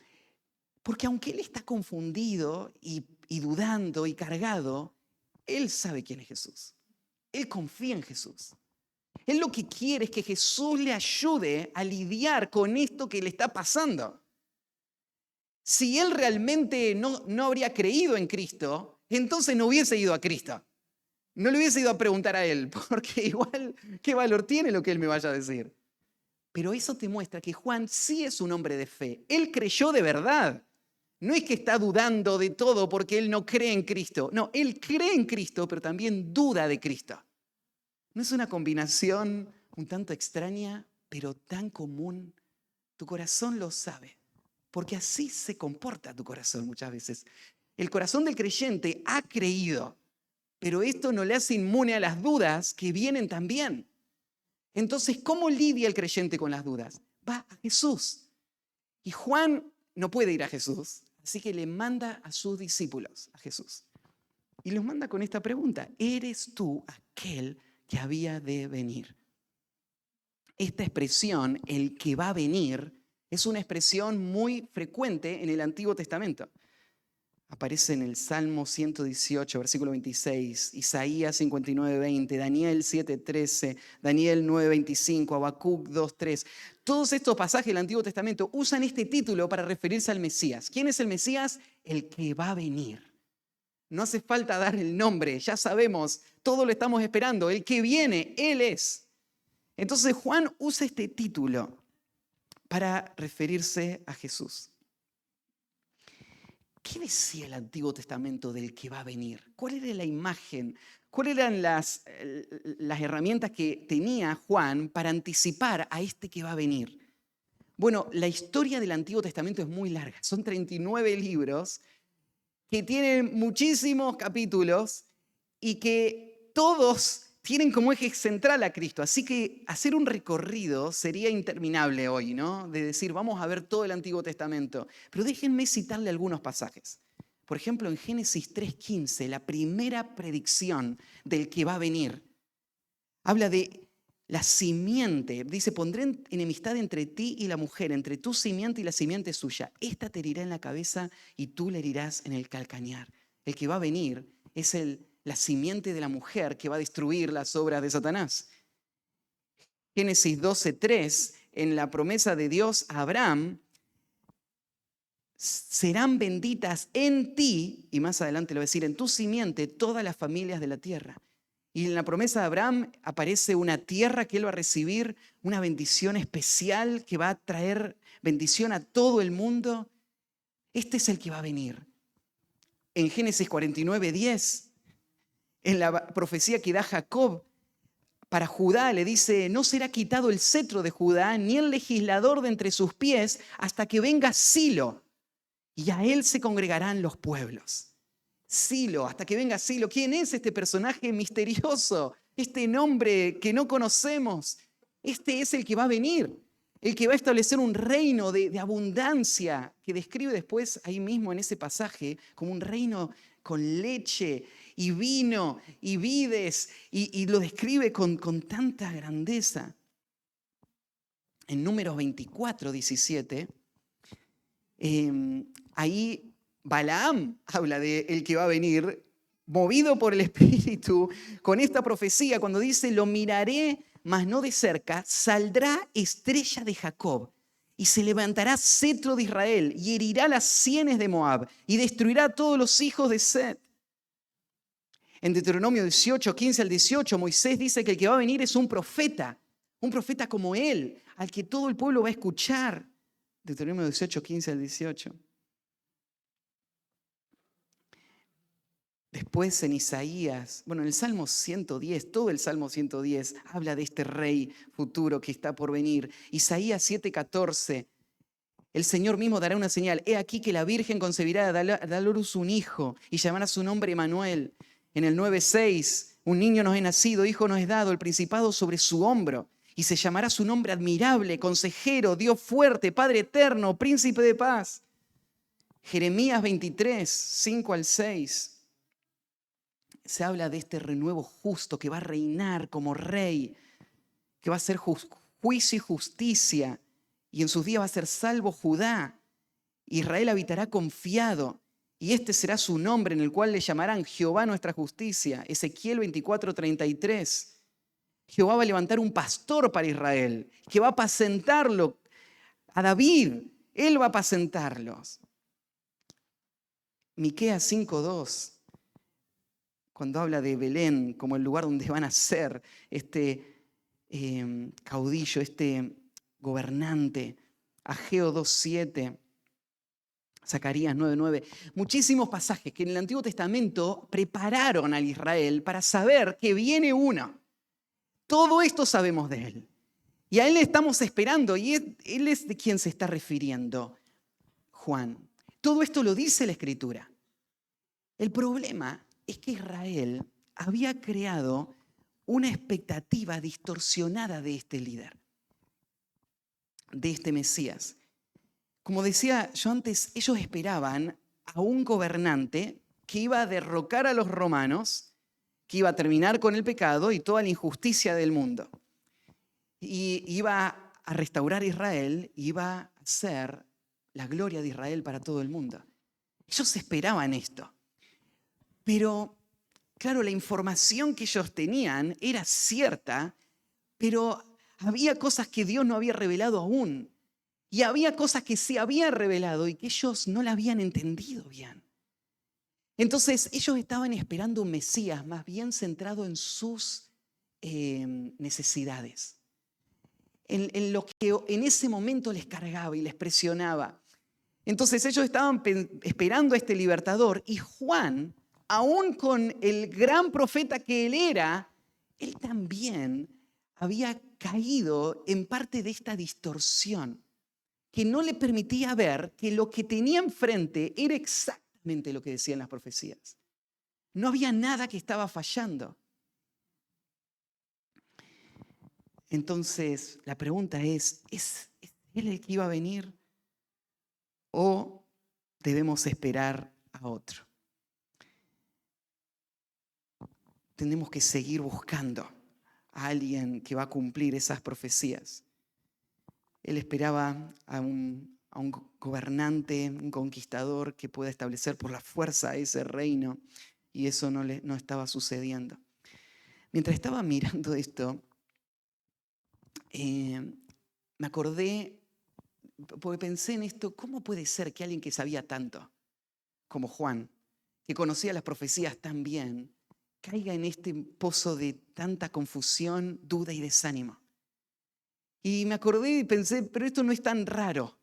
Porque aunque él está confundido y dudando y cargado, él sabe quién es Jesús. Él confía en Jesús. Él lo que quiere es que Jesús le ayude a lidiar con esto que le está pasando. Si él realmente no habría creído en Cristo, entonces no hubiese ido a Cristo. No le hubiese ido a preguntar a él, porque igual, ¿qué valor tiene lo que él me vaya a decir? Pero eso te muestra que Juan sí es un hombre de fe. Él creyó de verdad. No es que está dudando de todo porque él no cree en Cristo. No, él cree en Cristo, pero también duda de Cristo. ¿No es una combinación un tanto extraña, pero tan común? Tu corazón lo sabe, porque así se comporta tu corazón muchas veces. El corazón del creyente ha creído, pero esto no le hace inmune a las dudas que vienen también. Entonces, ¿cómo lidia el creyente con las dudas? Va a Jesús. Y Juan no puede ir a Jesús, así que le manda a sus discípulos a Jesús. Y los manda con esta pregunta: ¿eres tú aquel que había de venir? Esta expresión, el que va a venir, es una expresión muy frecuente en el Antiguo Testamento. Aparece en el Salmo 118, versículo 26, Isaías 59, 20, Daniel 7, 13, Daniel 9, 25, Habacuc 2, 3. Todos estos pasajes del Antiguo Testamento usan este título para referirse al Mesías. ¿Quién es el Mesías? El que va a venir. No hace falta dar el nombre, ya sabemos, todo lo estamos esperando. El que viene, Él es. Entonces Juan usa este título para referirse a Jesús. ¿Qué decía el Antiguo Testamento del que va a venir? ¿Cuál era la imagen? ¿Cuáles eran las herramientas que tenía Juan para anticipar a este que va a venir? Bueno, la historia del Antiguo Testamento es muy larga. Son 39 libros que tienen muchísimos capítulos y que todos tienen como eje central a Cristo. Así que hacer un recorrido sería interminable hoy, ¿no? De decir, vamos a ver todo el Antiguo Testamento. Pero déjenme citarle algunos pasajes. Por ejemplo, en Génesis 3:15, la primera predicción del que va a venir, habla de la simiente. Dice, pondré enemistad entre ti y la mujer, entre tu simiente y la simiente suya. Esta te herirá en la cabeza y tú le herirás en el calcañar. El que va a venir es la simiente de la mujer que va a destruir las obras de Satanás. Génesis 12:3, en la promesa de Dios a Abraham, serán benditas en ti, y más adelante lo va a decir, en tu simiente, todas las familias de la tierra. Y en la promesa de Abraham aparece una tierra que él va a recibir, una bendición especial que va a traer bendición a todo el mundo. Este es el que va a venir. En Génesis 49:10, en la profecía que da Jacob para Judá, le dice, no será quitado el cetro de Judá, ni el legislador de entre sus pies, hasta que venga Silo, y a él se congregarán los pueblos. Silo, hasta que venga Silo. ¿Quién es este personaje misterioso? Este nombre que no conocemos. Este es el que va a venir, el que va a establecer un reino de abundancia, que describe después ahí mismo en ese pasaje como un reino con leche y vino y vides, y lo describe con tanta grandeza. En Números 24:17, ahí Balaam habla de el que va a venir, movido por el Espíritu, con esta profecía, cuando dice, lo miraré, mas no de cerca, saldrá estrella de Jacob, y se levantará cetro de Israel, y herirá las sienes de Moab, y destruirá a todos los hijos de Set. En Deuteronomio 18:15 al 18, Moisés dice que el que va a venir es un profeta como él, al que todo el pueblo va a escuchar. Deuteronomio 18:15 al 18. Después en Isaías, bueno, en el Salmo 110, todo el Salmo 110 habla de este rey futuro que está por venir. Isaías 7:14, el Señor mismo dará una señal. He aquí que la Virgen concebirá, dará a luz un hijo y llamará su nombre Emmanuel. En el 9:6, un niño nos es nacido, hijo nos es dado, el principado sobre su hombro. Y se llamará su nombre admirable, consejero, Dios fuerte, Padre eterno, príncipe de paz. Jeremías 23, 5-6. Se habla de este renuevo justo que va a reinar como rey, que va a hacer juicio y justicia, y en sus días va a ser salvo Judá. Israel habitará confiado, y este será su nombre, en el cual le llamarán Jehová nuestra justicia. Ezequiel 24:33. Jehová va a levantar un pastor para Israel, que va a apacentarlo a David. Él va a apacentarlos. Miqueas 5:2. Cuando habla de Belén como el lugar donde van a ser este caudillo, este gobernante. Ageo 2:7, Zacarías 9:9. Muchísimos pasajes que en el Antiguo Testamento prepararon al Israel para saber que viene uno. Todo esto sabemos de él. Y a él le estamos esperando. Y él es de quien se está refiriendo Juan. Todo esto lo dice la Escritura. El problema es que Israel había creado una expectativa distorsionada de este líder, de este Mesías. Como decía yo antes, ellos esperaban a un gobernante que iba a derrocar a los romanos, que iba a terminar con el pecado y toda la injusticia del mundo. Y iba a restaurar Israel, y iba a ser la gloria de Israel para todo el mundo. Ellos esperaban esto. Pero, claro, la información que ellos tenían era cierta, pero había cosas que Dios no había revelado aún. Y había cosas que se había revelado y que ellos no la habían entendido bien. Entonces, ellos estaban esperando un Mesías más bien centrado en sus necesidades, en lo que en ese momento les cargaba y les presionaba. Entonces, ellos estaban esperando a este libertador, y Juan, aún con el gran profeta que él era, él también había caído en parte de esta distorsión que no le permitía ver que lo que tenía enfrente era exactamente lo que decían las profecías. No había nada que estaba fallando. Entonces, la pregunta ¿es él el que iba a venir o debemos esperar a otro? Tenemos que seguir buscando a alguien que va a cumplir esas profecías. Él esperaba a un gobernante, un conquistador que pueda establecer por la fuerza ese reino, y eso no estaba sucediendo. Mientras estaba mirando esto, me acordé, porque pensé en esto, ¿cómo puede ser que alguien que sabía tanto como Juan, que conocía las profecías tan bien, caiga en este pozo de tanta confusión, duda y desánimo? Y me acordé y pensé, pero esto no es tan raro.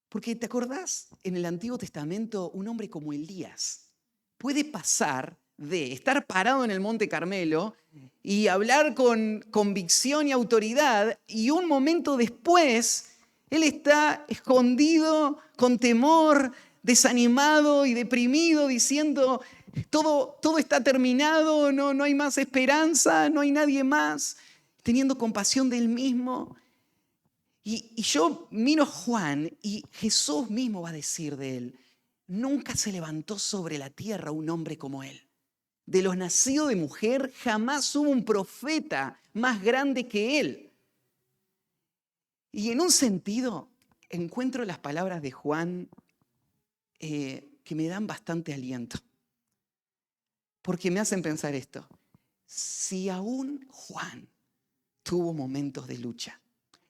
Porque ¿te acordás? En el Antiguo Testamento, un hombre como Elías puede pasar de estar parado en el Monte Carmelo y hablar con convicción y autoridad, y un momento después él está escondido, con temor, desanimado y deprimido, diciendo, todo está terminado, no hay más esperanza, no hay nadie más, teniendo compasión de él mismo. Y yo miro a Juan y Jesús mismo va a decir de él, nunca se levantó sobre la tierra un hombre como él. De los nacidos de mujer jamás hubo un profeta más grande que él. Y en un sentido encuentro las palabras de Juan que me dan bastante aliento. Porque me hacen pensar esto. Si aún Juan tuvo momentos de lucha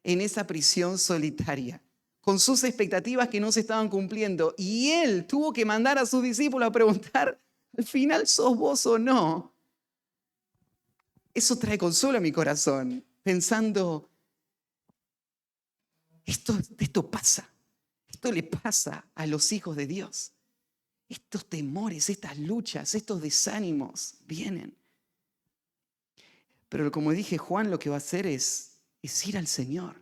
en esa prisión solitaria, con sus expectativas que no se estaban cumpliendo, y él tuvo que mandar a sus discípulos a preguntar, ¿al final sos vos o no? Eso trae consuelo a mi corazón, pensando, esto pasa, esto le pasa a los hijos de Dios. estos temores, estas luchas, estos desánimos vienen. Pero como dije, Juan lo que va a hacer es ir al Señor.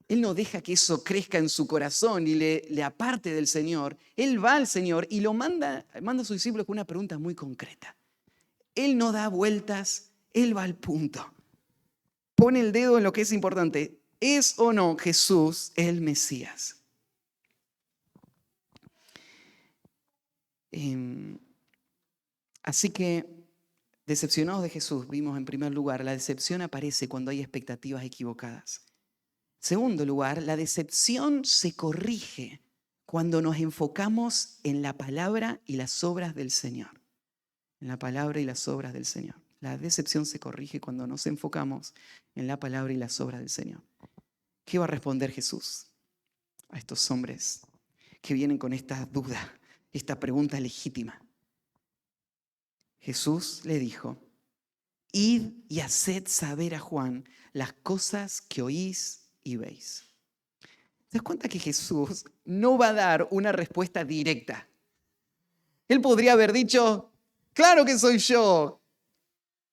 Él no deja que eso crezca en su corazón y le aparte del Señor. Él va al Señor y lo manda a sus discípulos con una pregunta muy concreta. Él no da vueltas, Él va al punto. Pone el dedo en lo que es importante. ¿Es o no Jesús el Mesías? Así que, decepcionados de Jesús, vimos en primer lugar, la decepción aparece cuando hay expectativas equivocadas. Segundo lugar, la decepción se corrige cuando nos enfocamos en la palabra y las obras del Señor. En la palabra y las obras del Señor. La decepción se corrige cuando nos enfocamos en la palabra y las obras del Señor. ¿Qué va a responder Jesús a estos hombres que vienen con esta duda, esta pregunta legítima? Jesús le dijo: id y haced saber a Juan las cosas que oís y veis. ¿Te das cuenta que Jesús no va a dar una respuesta directa? Él podría haber dicho: claro que soy yo.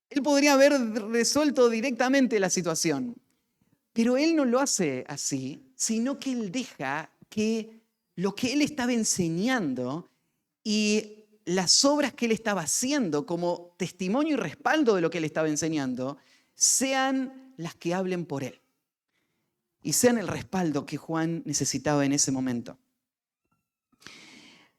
Él podría haber resuelto directamente la situación. Pero él no lo hace así, sino que él deja que lo que él estaba enseñando y las obras que él estaba haciendo como testimonio y respaldo de lo que él estaba enseñando sean las que hablen por él y sean el respaldo que Juan necesitaba en ese momento.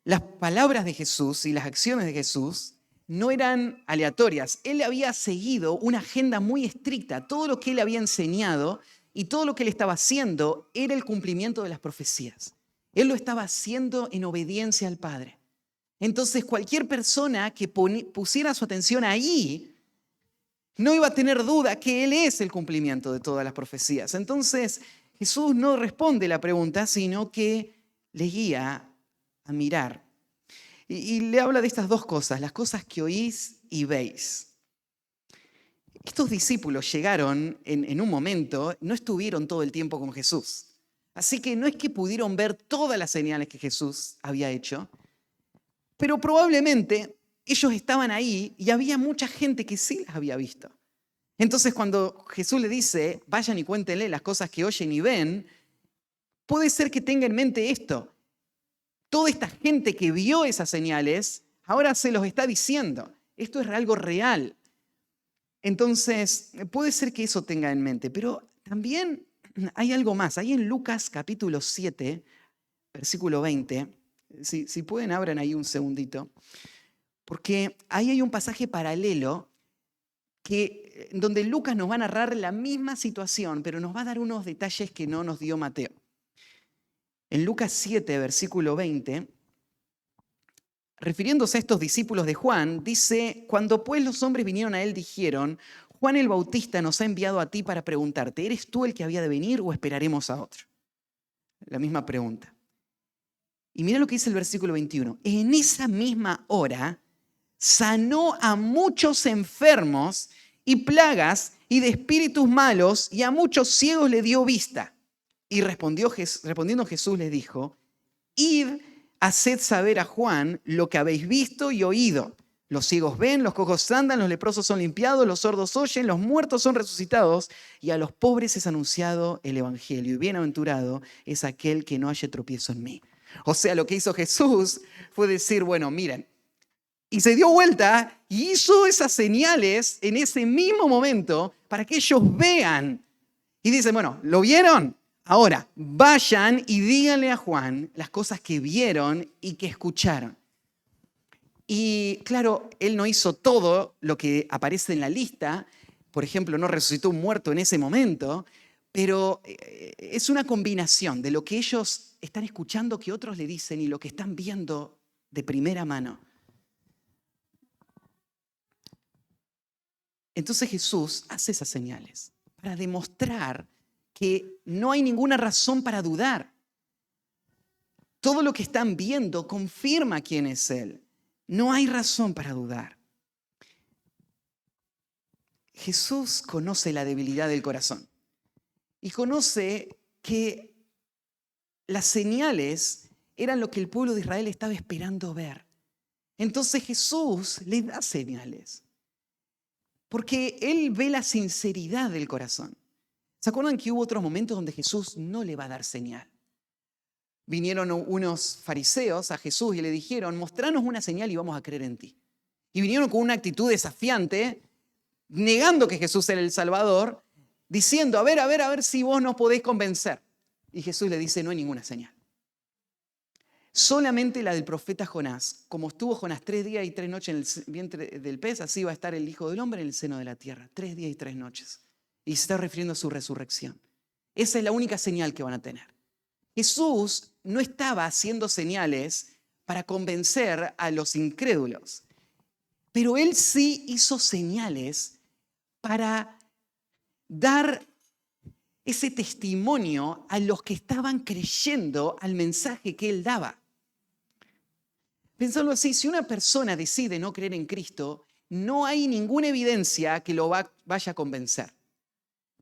Las palabras de Jesús y las acciones de Jesús no eran aleatorias. Él había seguido una agenda muy estricta. Todo lo que él había enseñado y todo lo que él estaba haciendo era el cumplimiento de las profecías. Él lo estaba haciendo en obediencia al Padre. Entonces, cualquier persona que pusiera su atención ahí no iba a tener duda que Él es el cumplimiento de todas las profecías. Entonces, Jesús no responde la pregunta, sino que le guía a mirar. Y le habla de estas dos cosas, las cosas que oís y veis. Estos discípulos llegaron en un momento, no estuvieron todo el tiempo con Jesús. Así que no es que pudieron ver todas las señales que Jesús había hecho, pero probablemente ellos estaban ahí y había mucha gente que sí las había visto. Entonces, cuando Jesús le dice, vayan y cuéntenle las cosas que oyen y ven, puede ser que tenga en mente esto. Toda esta gente que vio esas señales, ahora se los está diciendo. Esto es algo real. Entonces, puede ser que eso tenga en mente, pero también hay algo más. Ahí en Lucas capítulo 7, versículo 20, si pueden, abran ahí un segundito, porque ahí hay un pasaje paralelo donde Lucas nos va a narrar la misma situación, pero nos va a dar unos detalles que no nos dio Mateo. En Lucas 7, versículo 20, refiriéndose a estos discípulos de Juan, dice: cuando pues los hombres vinieron a él, dijeron: Juan el Bautista nos ha enviado a ti para preguntarte, ¿eres tú el que había de venir o esperaremos a otro? La misma pregunta. Y mira lo que dice el versículo 21. En esa misma hora sanó a muchos enfermos y plagas y de espíritus malos, y a muchos ciegos le dio vista. Y respondiendo Jesús les dijo: id, haced saber a Juan lo que habéis visto y oído. Los ciegos ven, los cojos andan, los leprosos son limpiados, los sordos oyen, los muertos son resucitados, y a los pobres es anunciado el evangelio. Y bienaventurado es aquel que no haya tropiezo en mí. O sea, lo que hizo Jesús fue decir: bueno, miren, y se dio vuelta y hizo esas señales en ese mismo momento para que ellos vean. Y dicen: bueno, ¿lo vieron? Ahora, vayan y díganle a Juan las cosas que vieron y que escucharon. Y claro, él no hizo todo lo que aparece en la lista. Por ejemplo, no resucitó un muerto en ese momento, pero es una combinación de lo que ellos están escuchando que otros le dicen y lo que están viendo de primera mano. Entonces Jesús hace esas señales para demostrar que no hay ninguna razón para dudar. Todo lo que están viendo confirma quién es Él. No hay razón para dudar. Jesús conoce la debilidad del corazón y conoce que las señales eran lo que el pueblo de Israel estaba esperando ver. Entonces Jesús le da señales, porque Él ve la sinceridad del corazón. ¿Se acuerdan que hubo otros momentos donde Jesús no le va a dar señal? Vinieron unos fariseos a Jesús y le dijeron, mostranos una señal y vamos a creer en ti. Y vinieron con una actitud desafiante, negando que Jesús era el Salvador, diciendo, a ver si vos nos podés convencer. Y Jesús le dice, no hay ninguna señal. Solamente la del profeta Jonás. Como estuvo Jonás 3 días y 3 noches en el vientre del pez, así va a estar el Hijo del Hombre en el seno de la tierra. 3 días y 3 noches. Y se está refiriendo a su resurrección. Esa es la única señal que van a tener. Jesús no estaba haciendo señales para convencer a los incrédulos, pero Él sí hizo señales para dar ese testimonio a los que estaban creyendo al mensaje que Él daba. Pensando así, si una persona decide no creer en Cristo, no hay ninguna evidencia que lo vaya a convencer.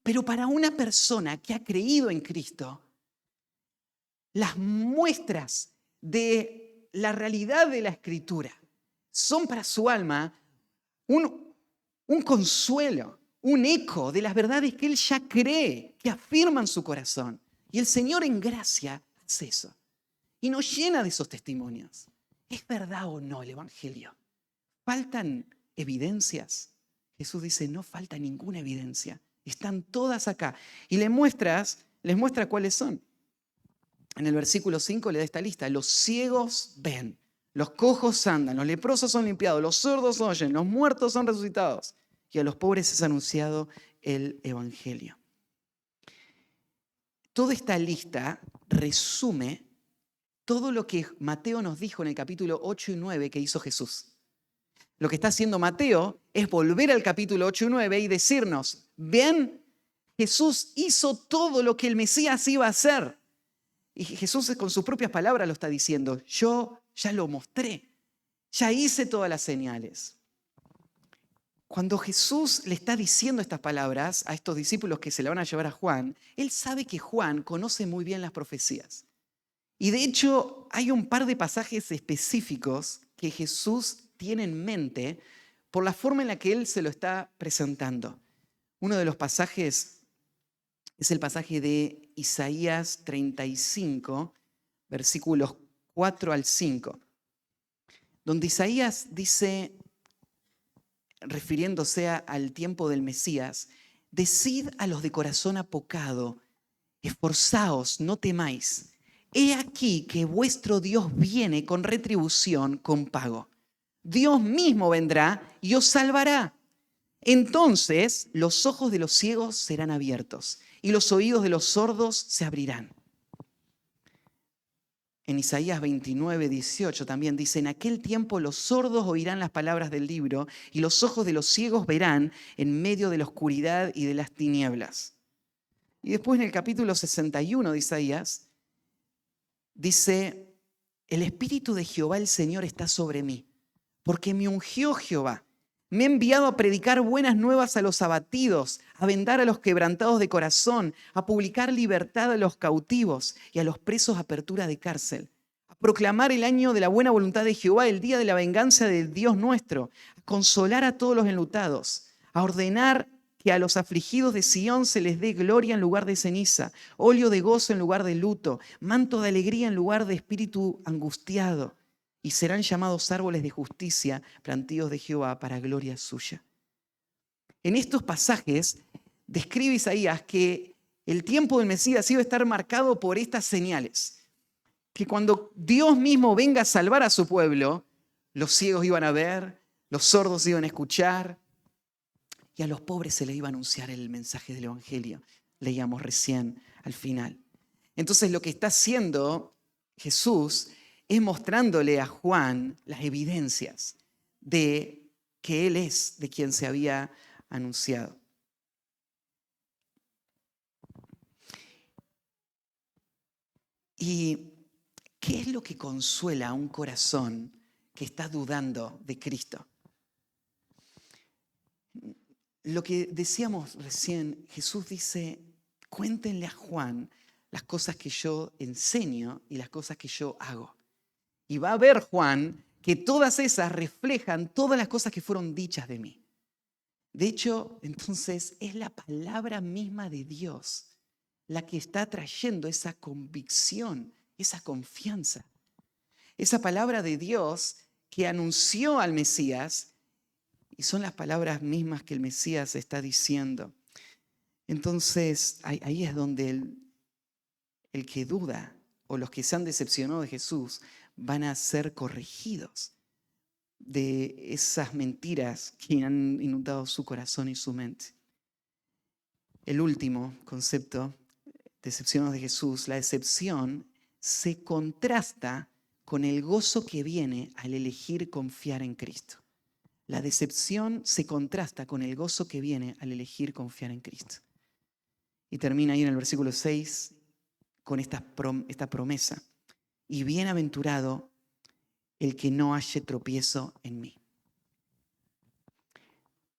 Pero para una persona que ha creído en Cristo, las muestras de la realidad de la Escritura son para su alma un consuelo, un eco de las verdades que él ya cree, que afirman su corazón. Y el Señor en gracia hace eso. Y nos llena de esos testimonios. ¿Es verdad o no el Evangelio? ¿Faltan evidencias? Jesús dice, no falta ninguna evidencia. Están todas acá. Y les muestra cuáles son. En el versículo 5 le da esta lista. Los ciegos ven, los cojos andan, los leprosos son limpiados, los sordos oyen, los muertos son resucitados. Y a los pobres es anunciado el Evangelio. Toda esta lista resume todo lo que Mateo nos dijo en el capítulo 8 y 9 que hizo Jesús. Lo que está haciendo Mateo es volver al capítulo 8 y 9 y decirnos, ven, Jesús hizo todo lo que el Mesías iba a hacer. Y Jesús con sus propias palabras lo está diciendo, yo ya lo mostré, ya hice todas las señales. Cuando Jesús le está diciendo estas palabras a estos discípulos que se le van a llevar a Juan, él sabe que Juan conoce muy bien las profecías. Y de hecho hay un par de pasajes específicos que Jesús tiene en mente por la forma en la que él se lo está presentando. Uno de los pasajes es el pasaje de Isaías 35, versículos 4 al 5, donde Isaías dice, refiriéndose al tiempo del Mesías, decid a los de corazón apocado, esforzaos, no temáis. He aquí que vuestro Dios viene con retribución, con pago. Dios mismo vendrá y os salvará. Entonces los ojos de los ciegos serán abiertos y los oídos de los sordos se abrirán. En Isaías 29, 18 también dice, en aquel tiempo los sordos oirán las palabras del libro y los ojos de los ciegos verán en medio de la oscuridad y de las tinieblas. Y después en el capítulo 61 de Isaías dice, el Espíritu de Jehová el Señor está sobre mí, porque me ungió Jehová. Me ha enviado a predicar buenas nuevas a los abatidos, a vendar a los quebrantados de corazón, a publicar libertad a los cautivos y a los presos apertura de cárcel, a proclamar el año de la buena voluntad de Jehová, el día de la venganza del Dios nuestro, a consolar a todos los enlutados, a ordenar que a los afligidos de Sión se les dé gloria en lugar de ceniza, óleo de gozo en lugar de luto, manto de alegría en lugar de espíritu angustiado. Y serán llamados árboles de justicia, plantíos de Jehová para gloria suya. En estos pasajes describe Isaías que el tiempo del Mesías iba a estar marcado por estas señales. Que cuando Dios mismo venga a salvar a su pueblo, los ciegos iban a ver, los sordos iban a escuchar y a los pobres se les iba a anunciar el mensaje del Evangelio. Leíamos recién al final. Entonces lo que está haciendo Jesús es mostrándole a Juan las evidencias de que Él es de quien se había anunciado. ¿Y qué es lo que consuela a un corazón que está dudando de Cristo? Lo que decíamos recién, Jesús dice, cuéntenle a Juan las cosas que yo enseño y las cosas que yo hago. Y va a ver Juan que todas esas reflejan todas las cosas que fueron dichas de mí. De hecho, entonces es la palabra misma de Dios la que está trayendo esa convicción, esa confianza. Esa palabra de Dios que anunció al Mesías, y son las palabras mismas que el Mesías está diciendo. Entonces, ahí es donde el que duda o los que se han decepcionado de Jesús van a ser corregidos de esas mentiras que han inundado su corazón y su mente. El último concepto, decepcionados de Jesús, la decepción se contrasta con el gozo que viene al elegir confiar en Cristo. La decepción se contrasta con el gozo que viene al elegir confiar en Cristo. Y termina ahí en el versículo 6 con esta promesa. Y bienaventurado el que no halle tropiezo en mí.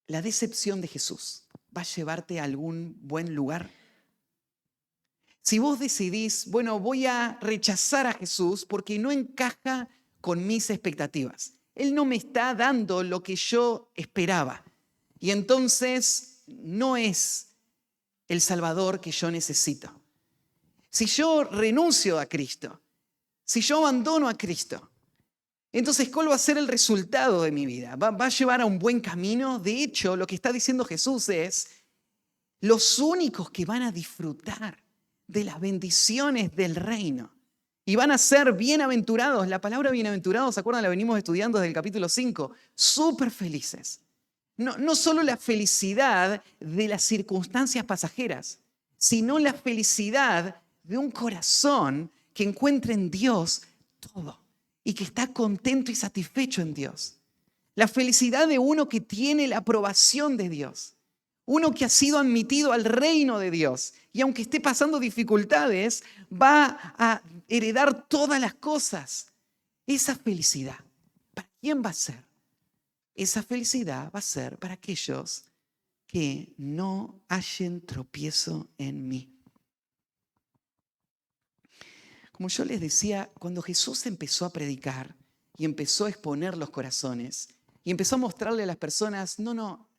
La decepción de Jesús va a llevarte a algún buen lugar. Si vos decidís, bueno, voy a rechazar a Jesús porque no encaja con mis expectativas. Él no me está dando lo que yo esperaba. Y entonces no es el Salvador que yo necesito. Si yo renuncio a Cristo, si yo abandono a Cristo, entonces ¿cuál va a ser el resultado de mi vida? ¿Va a llevar a un buen camino? De hecho, lo que está diciendo Jesús es, los únicos que van a disfrutar de las bendiciones del reino y van a ser bienaventurados. La palabra bienaventurados, ¿se acuerdan? La venimos estudiando desde el capítulo 5. Súper felices. No solo la felicidad de las circunstancias pasajeras, sino la felicidad de un corazón que encuentra en Dios todo y que está contento y satisfecho en Dios. La felicidad de uno que tiene la aprobación de Dios. Uno que ha sido admitido al reino de Dios y aunque esté pasando dificultades, va a heredar todas las cosas. Esa felicidad, ¿para quién va a ser? Esa felicidad va a ser para aquellos que no hallen tropiezo en mí. Como yo les decía, cuando Jesús empezó a predicar y empezó a exponer los corazones y empezó a mostrarle a las personas, no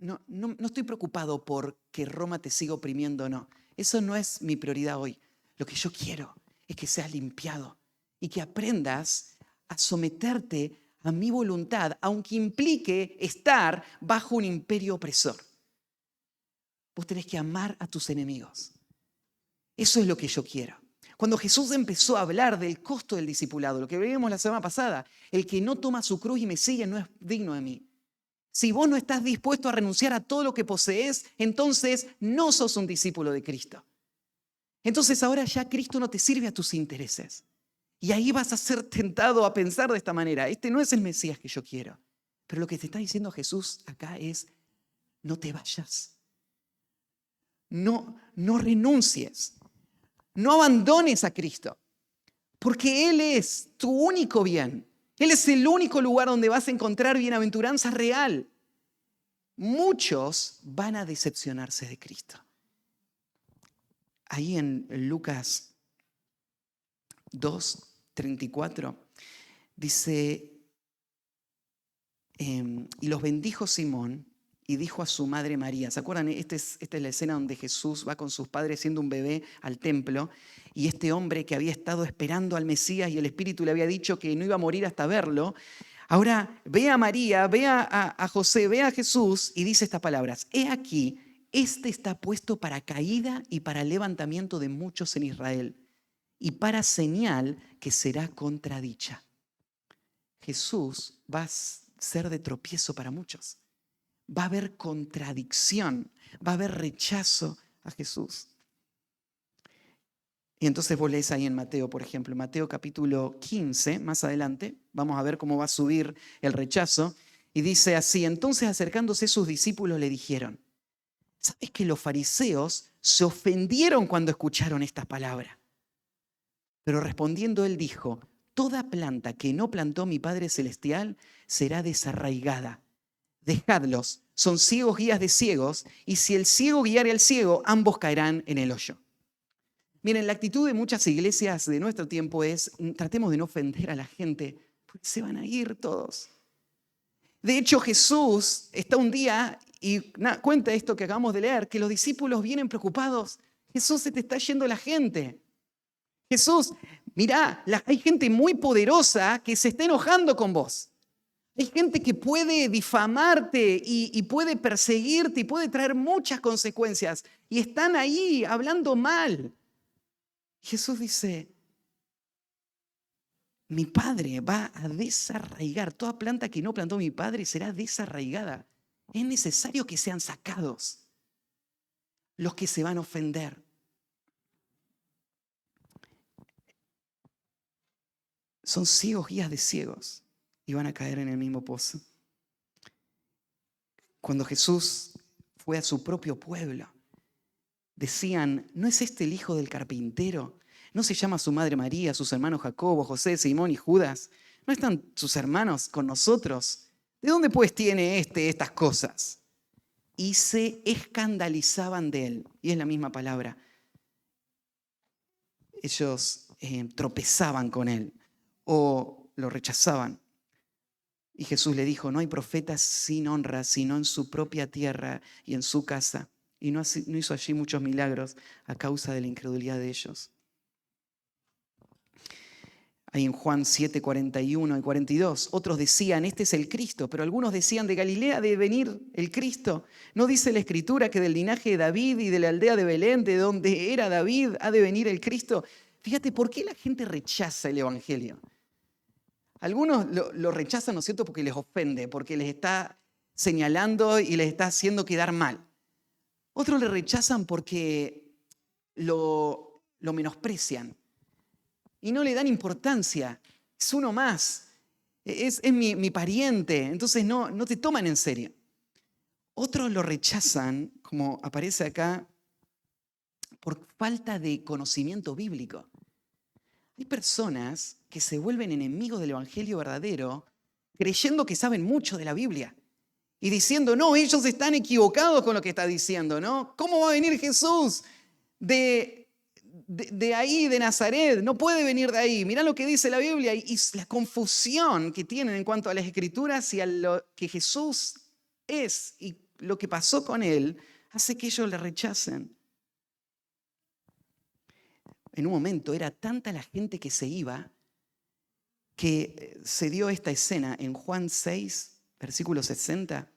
estoy preocupado por que Roma te siga oprimiendo o no. Eso no es mi prioridad hoy. Lo que yo quiero es que seas limpiado y que aprendas a someterte a mi voluntad, aunque implique estar bajo un imperio opresor. Vos tenés que amar a tus enemigos. Eso es lo que yo quiero. Cuando Jesús empezó a hablar del costo del discipulado, lo que veíamos la semana pasada, el que no toma su cruz y me sigue no es digno de mí. Si vos no estás dispuesto a renunciar a todo lo que posees, entonces no sos un discípulo de Cristo. Entonces ahora ya Cristo no te sirve a tus intereses. Y ahí vas a ser tentado a pensar de esta manera. Este no es el Mesías que yo quiero. Pero lo que te está diciendo Jesús acá es, no te vayas. No renuncies. No abandones a Cristo. Porque Él es tu único bien. Él es el único lugar donde vas a encontrar bienaventuranza real. Muchos van a decepcionarse de Cristo. Ahí en Lucas 2:34 dice, y los bendijo Simón y dijo a su madre María. ¿Se acuerdan? Esta es la escena donde Jesús va con sus padres siendo un bebé al templo y este hombre que había estado esperando al Mesías y el Espíritu le había dicho que no iba a morir hasta verlo, ahora ve a María, ve a José, ve a Jesús y dice estas palabras. He aquí, este está puesto para caída y para levantamiento de muchos en Israel y para señal que será contradicha. Jesús va a ser de tropiezo para muchos. Va a haber contradicción, va a haber rechazo a Jesús. Y entonces vos lees ahí en Mateo, por ejemplo, Mateo capítulo 15, más adelante, vamos a ver cómo va a subir el rechazo. Y dice así, entonces acercándose sus discípulos le dijeron, ¿sabes que los fariseos se ofendieron cuando escucharon estas palabras? Pero respondiendo él dijo, toda planta que no plantó mi Padre Celestial será desarraigada. Dejadlos, son ciegos guías de ciegos, y si el ciego guiare al ciego, ambos caerán en el hoyo. Miren, la actitud de muchas iglesias de nuestro tiempo es, tratemos de no ofender a la gente porque se van a ir todos. De hecho, Jesús está un día y cuenta esto que acabamos de leer, que los discípulos vienen preocupados. Jesús, se te está yendo la gente. Jesús, mirá, hay gente muy poderosa que se está enojando con vos. Hay gente que puede difamarte y puede perseguirte y puede traer muchas consecuencias. Y están ahí hablando mal. Jesús dice, mi Padre va a desarraigar. Toda planta que no plantó mi Padre será desarraigada. Es necesario que sean sacados los que se van a ofender. Son ciegos guías de ciegos y van a caer en el mismo pozo. Cuando Jesús fue a su propio pueblo, decían, ¿no es este el hijo del carpintero? ¿No se llama su madre María, sus hermanos Jacobo, José, Simón y Judas? ¿No están sus hermanos con nosotros? ¿De dónde pues tiene estas cosas? Y se escandalizaban de él. Y es la misma palabra. Ellos tropezaban con él o lo rechazaban. Y Jesús le dijo, no hay profeta sin honra, sino en su propia tierra y en su casa. Y no hizo allí muchos milagros a causa de la incredulidad de ellos. Ahí en Juan 7, 41 y 42, otros decían, este es el Cristo, pero algunos decían, de Galilea debe venir el Cristo. ¿No dice la Escritura que del linaje de David y de la aldea de Belén, de donde era David, ha de venir el Cristo? Fíjate, ¿por qué la gente rechaza el Evangelio? Algunos lo rechazan, ¿no es cierto?, porque les ofende, porque les está señalando y les está haciendo quedar mal. Otros le rechazan porque lo menosprecian y no le dan importancia. Es uno más, es mi pariente, entonces no te toman en serio. Otros lo rechazan, como aparece acá, por falta de conocimiento bíblico. Hay personas que se vuelven enemigos del Evangelio verdadero creyendo que saben mucho de la Biblia y diciendo, no, ellos están equivocados con lo que está diciendo, ¿no? ¿Cómo va a venir Jesús de ahí, de Nazaret? No puede venir de ahí. Mirá lo que dice la Biblia y la confusión que tienen en cuanto a las Escrituras y a lo que Jesús es y lo que pasó con él hace que ellos le rechacen. En un momento era tanta la gente que se iba que se dio esta escena en Juan 6, versículo 60.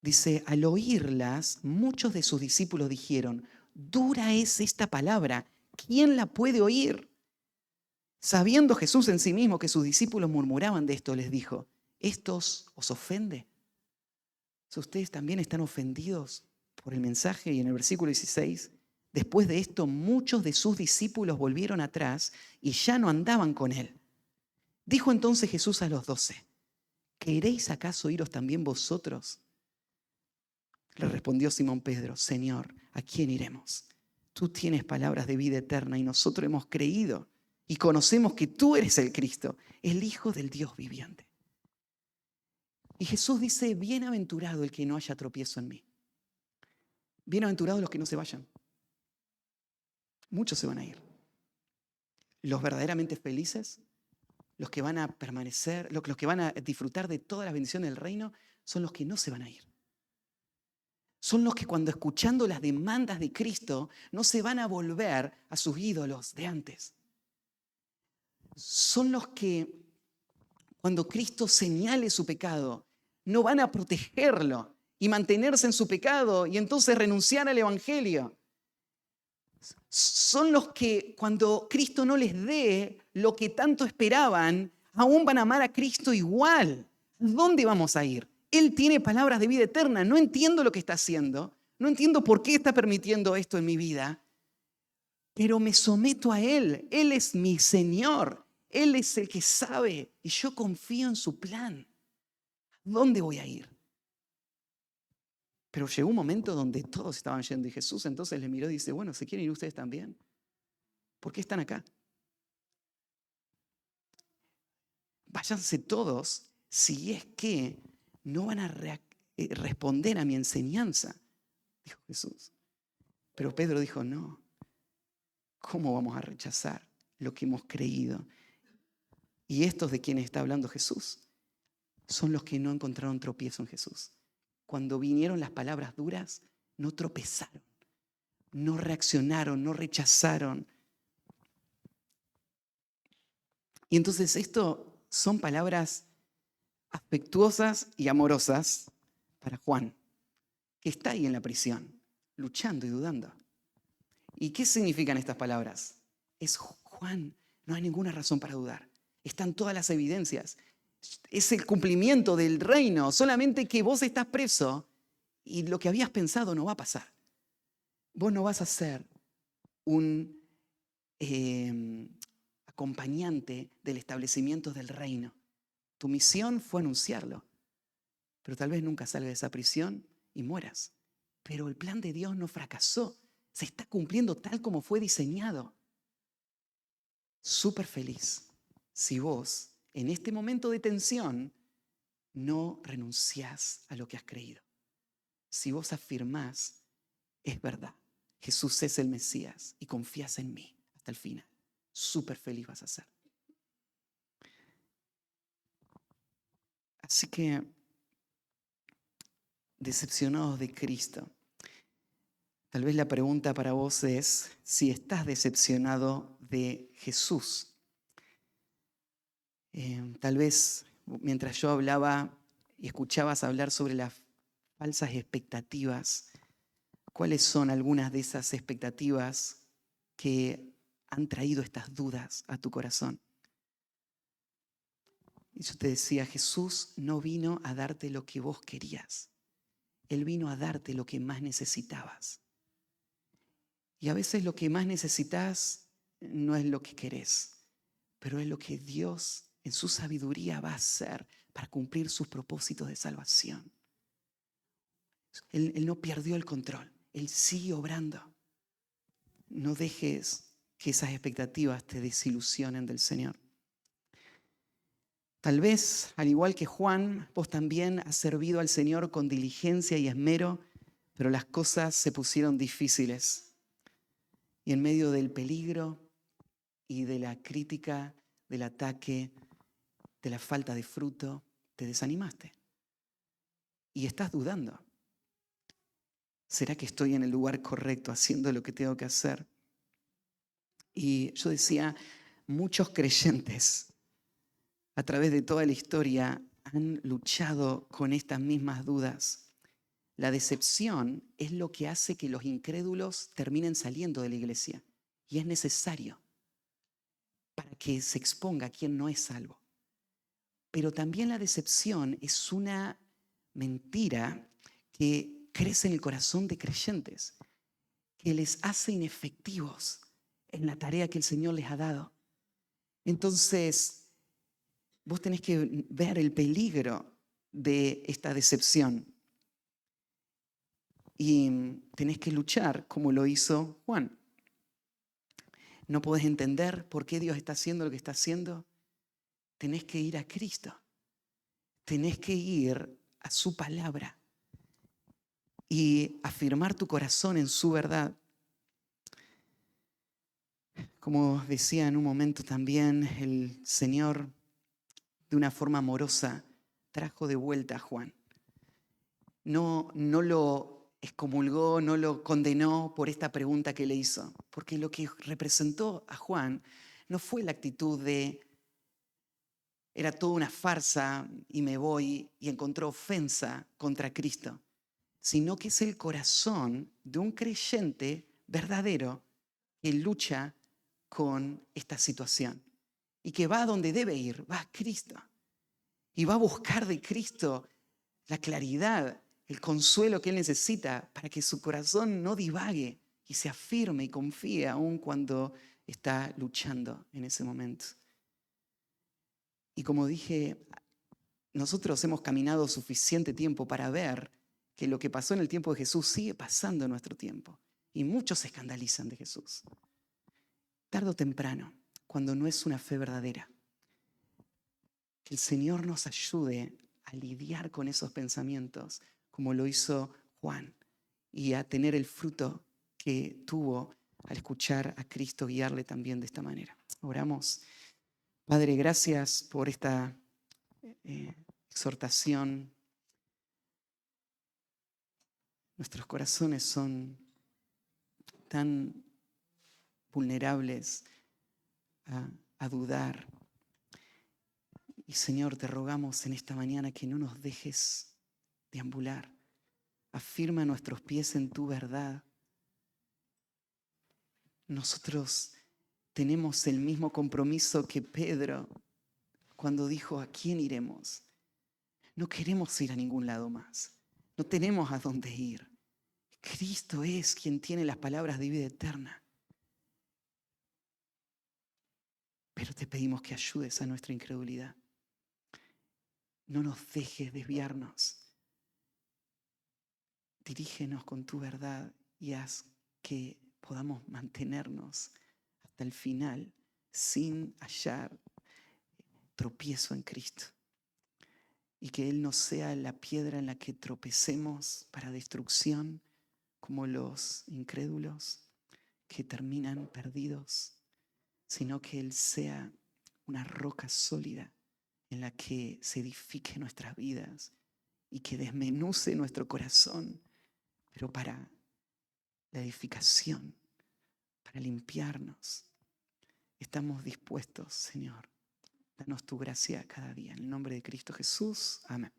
Dice, al oírlas, muchos de sus discípulos dijeron, dura es esta palabra, ¿quién la puede oír? Sabiendo Jesús en sí mismo que sus discípulos murmuraban de esto, les dijo, ¿estos os ofende? ¿Ustedes también están ofendidos por el mensaje? Y en el versículo 16, después de esto, muchos de sus discípulos volvieron atrás y ya no andaban con él. Dijo entonces Jesús a los 12, ¿queréis acaso iros también vosotros? Le respondió Simón Pedro, Señor, ¿a quién iremos? Tú tienes palabras de vida eterna y nosotros hemos creído y conocemos que tú eres el Cristo, el Hijo del Dios viviente. Y Jesús dice, bienaventurado el que no haya tropiezo en mí. Bienaventurados los que no se vayan. Muchos se van a ir. Los verdaderamente felices, los que van a permanecer, los que van a disfrutar de todas las bendiciones del reino, son los que no se van a ir. Son los que cuando escuchando las demandas de Cristo no se van a volver a sus ídolos de antes. Son los que cuando Cristo señale su pecado no van a protegerlo y mantenerse en su pecado y entonces renunciar al Evangelio. Son los que cuando Cristo no les dé lo que tanto esperaban, aún van a amar a Cristo igual. ¿Dónde vamos a ir? Él tiene palabras de vida eterna. No entiendo lo que está haciendo. No entiendo por qué está permitiendo esto en mi vida. Pero me someto a Él. Él es mi Señor. Él es el que sabe. Y yo confío en su plan. ¿Dónde voy a ir? Pero llegó un momento donde todos estaban yendo. Y Jesús entonces les miró y dice, bueno, ¿se quieren ir ustedes también? ¿Por qué están acá? Váyanse todos si es que no van a responder a mi enseñanza, dijo Jesús. Pero Pedro dijo, no, ¿cómo vamos a rechazar lo que hemos creído? Y estos de quienes está hablando Jesús son los que no encontraron tropiezo en Jesús. Cuando vinieron las palabras duras, no tropezaron, no reaccionaron, no rechazaron. Y entonces esto son palabras afectuosas y amorosas para Juan, que está ahí en la prisión, luchando y dudando. ¿Y qué significan estas palabras? Es Juan, no hay ninguna razón para dudar. Están todas las evidencias. Es el cumplimiento del reino, solamente que vos estás preso y lo que habías pensado no va a pasar. Vos no vas a ser un acompañante del establecimiento del reino. Tu misión fue anunciarlo, pero tal vez nunca salgas de esa prisión y mueras. Pero el plan de Dios no fracasó, se está cumpliendo tal como fue diseñado. Súper feliz si vos, en este momento de tensión, no renunciás a lo que has creído. Si vos afirmás, es verdad, Jesús es el Mesías y confías en mí hasta el final, súper feliz vas a ser. Así que, decepcionados de Cristo, tal vez la pregunta para vos es si estás decepcionado de Jesús. Tal vez mientras yo hablaba y escuchabas hablar sobre las falsas expectativas, ¿cuáles son algunas de esas expectativas que han traído estas dudas a tu corazón? Y yo te decía, Jesús no vino a darte lo que vos querías. Él vino a darte lo que más necesitabas. Y a veces lo que más necesitas no es lo que querés, pero es lo que Dios en su sabiduría va a hacer para cumplir sus propósitos de salvación. Él no perdió el control, Él sigue obrando. No dejes que esas expectativas te desilusionen del Señor. Tal vez, al igual que Juan, vos también has servido al Señor con diligencia y esmero, pero las cosas se pusieron difíciles. Y en medio del peligro y de la crítica, del ataque, de la falta de fruto, te desanimaste. Y estás dudando. ¿Será que estoy en el lugar correcto haciendo lo que tengo que hacer? Y yo decía, muchos creyentes a través de toda la historia han luchado con estas mismas dudas. La decepción es lo que hace que los incrédulos terminen saliendo de la iglesia. Y es necesario para que se exponga quien no es salvo. Pero también la decepción es una mentira que crece en el corazón de creyentes, que les hace inefectivos en la tarea que el Señor les ha dado. Entonces, vos tenés que ver el peligro de esta decepción y tenés que luchar como lo hizo Juan. No podés entender por qué Dios está haciendo lo que está haciendo. Tenés que ir a Cristo. Tenés que ir a su palabra y afirmar tu corazón en su verdad. Como decía en un momento también, el Señor, de una forma amorosa, trajo de vuelta a Juan. No lo excomulgó, no lo condenó por esta pregunta que le hizo, porque lo que representó a Juan no fue la actitud de era toda una farsa y me voy, y encontró ofensa contra Cristo, sino que es el corazón de un creyente verdadero que lucha con esta situación y que va a donde debe ir, va a Cristo y va a buscar de Cristo la claridad, el consuelo que él necesita para que su corazón no divague y se afirme y confíe aun cuando está luchando en ese momento. Y como dije, nosotros hemos caminado suficiente tiempo para ver que lo que pasó en el tiempo de Jesús sigue pasando en nuestro tiempo. Y muchos se escandalizan de Jesús. Tarde o temprano, cuando no es una fe verdadera, que el Señor nos ayude a lidiar con esos pensamientos, como lo hizo Juan, y a tener el fruto que tuvo al escuchar a Cristo guiarle también de esta manera. Oramos. Padre, gracias por esta exhortación. Nuestros corazones son tan vulnerables a dudar. Y Señor, te rogamos en esta mañana que no nos dejes deambular. Afirma nuestros pies en tu verdad. Nosotros tenemos el mismo compromiso que Pedro cuando dijo: ¿a quién iremos? No queremos ir a ningún lado más. No tenemos a dónde ir. Cristo es quien tiene las palabras de vida eterna. Pero te pedimos que ayudes a nuestra incredulidad. No nos dejes desviarnos. Dirígenos con tu verdad y haz que podamos mantenernos hasta el final sin hallar tropiezo en Cristo. Y que Él no sea la piedra en la que tropecemos para destrucción, como los incrédulos que terminan perdidos, sino que Él sea una roca sólida en la que se edifique nuestras vidas y que desmenuce nuestro corazón, pero para la edificación, para limpiarnos. Estamos dispuestos, Señor. Danos tu gracia cada día. En el nombre de Cristo Jesús. Amén.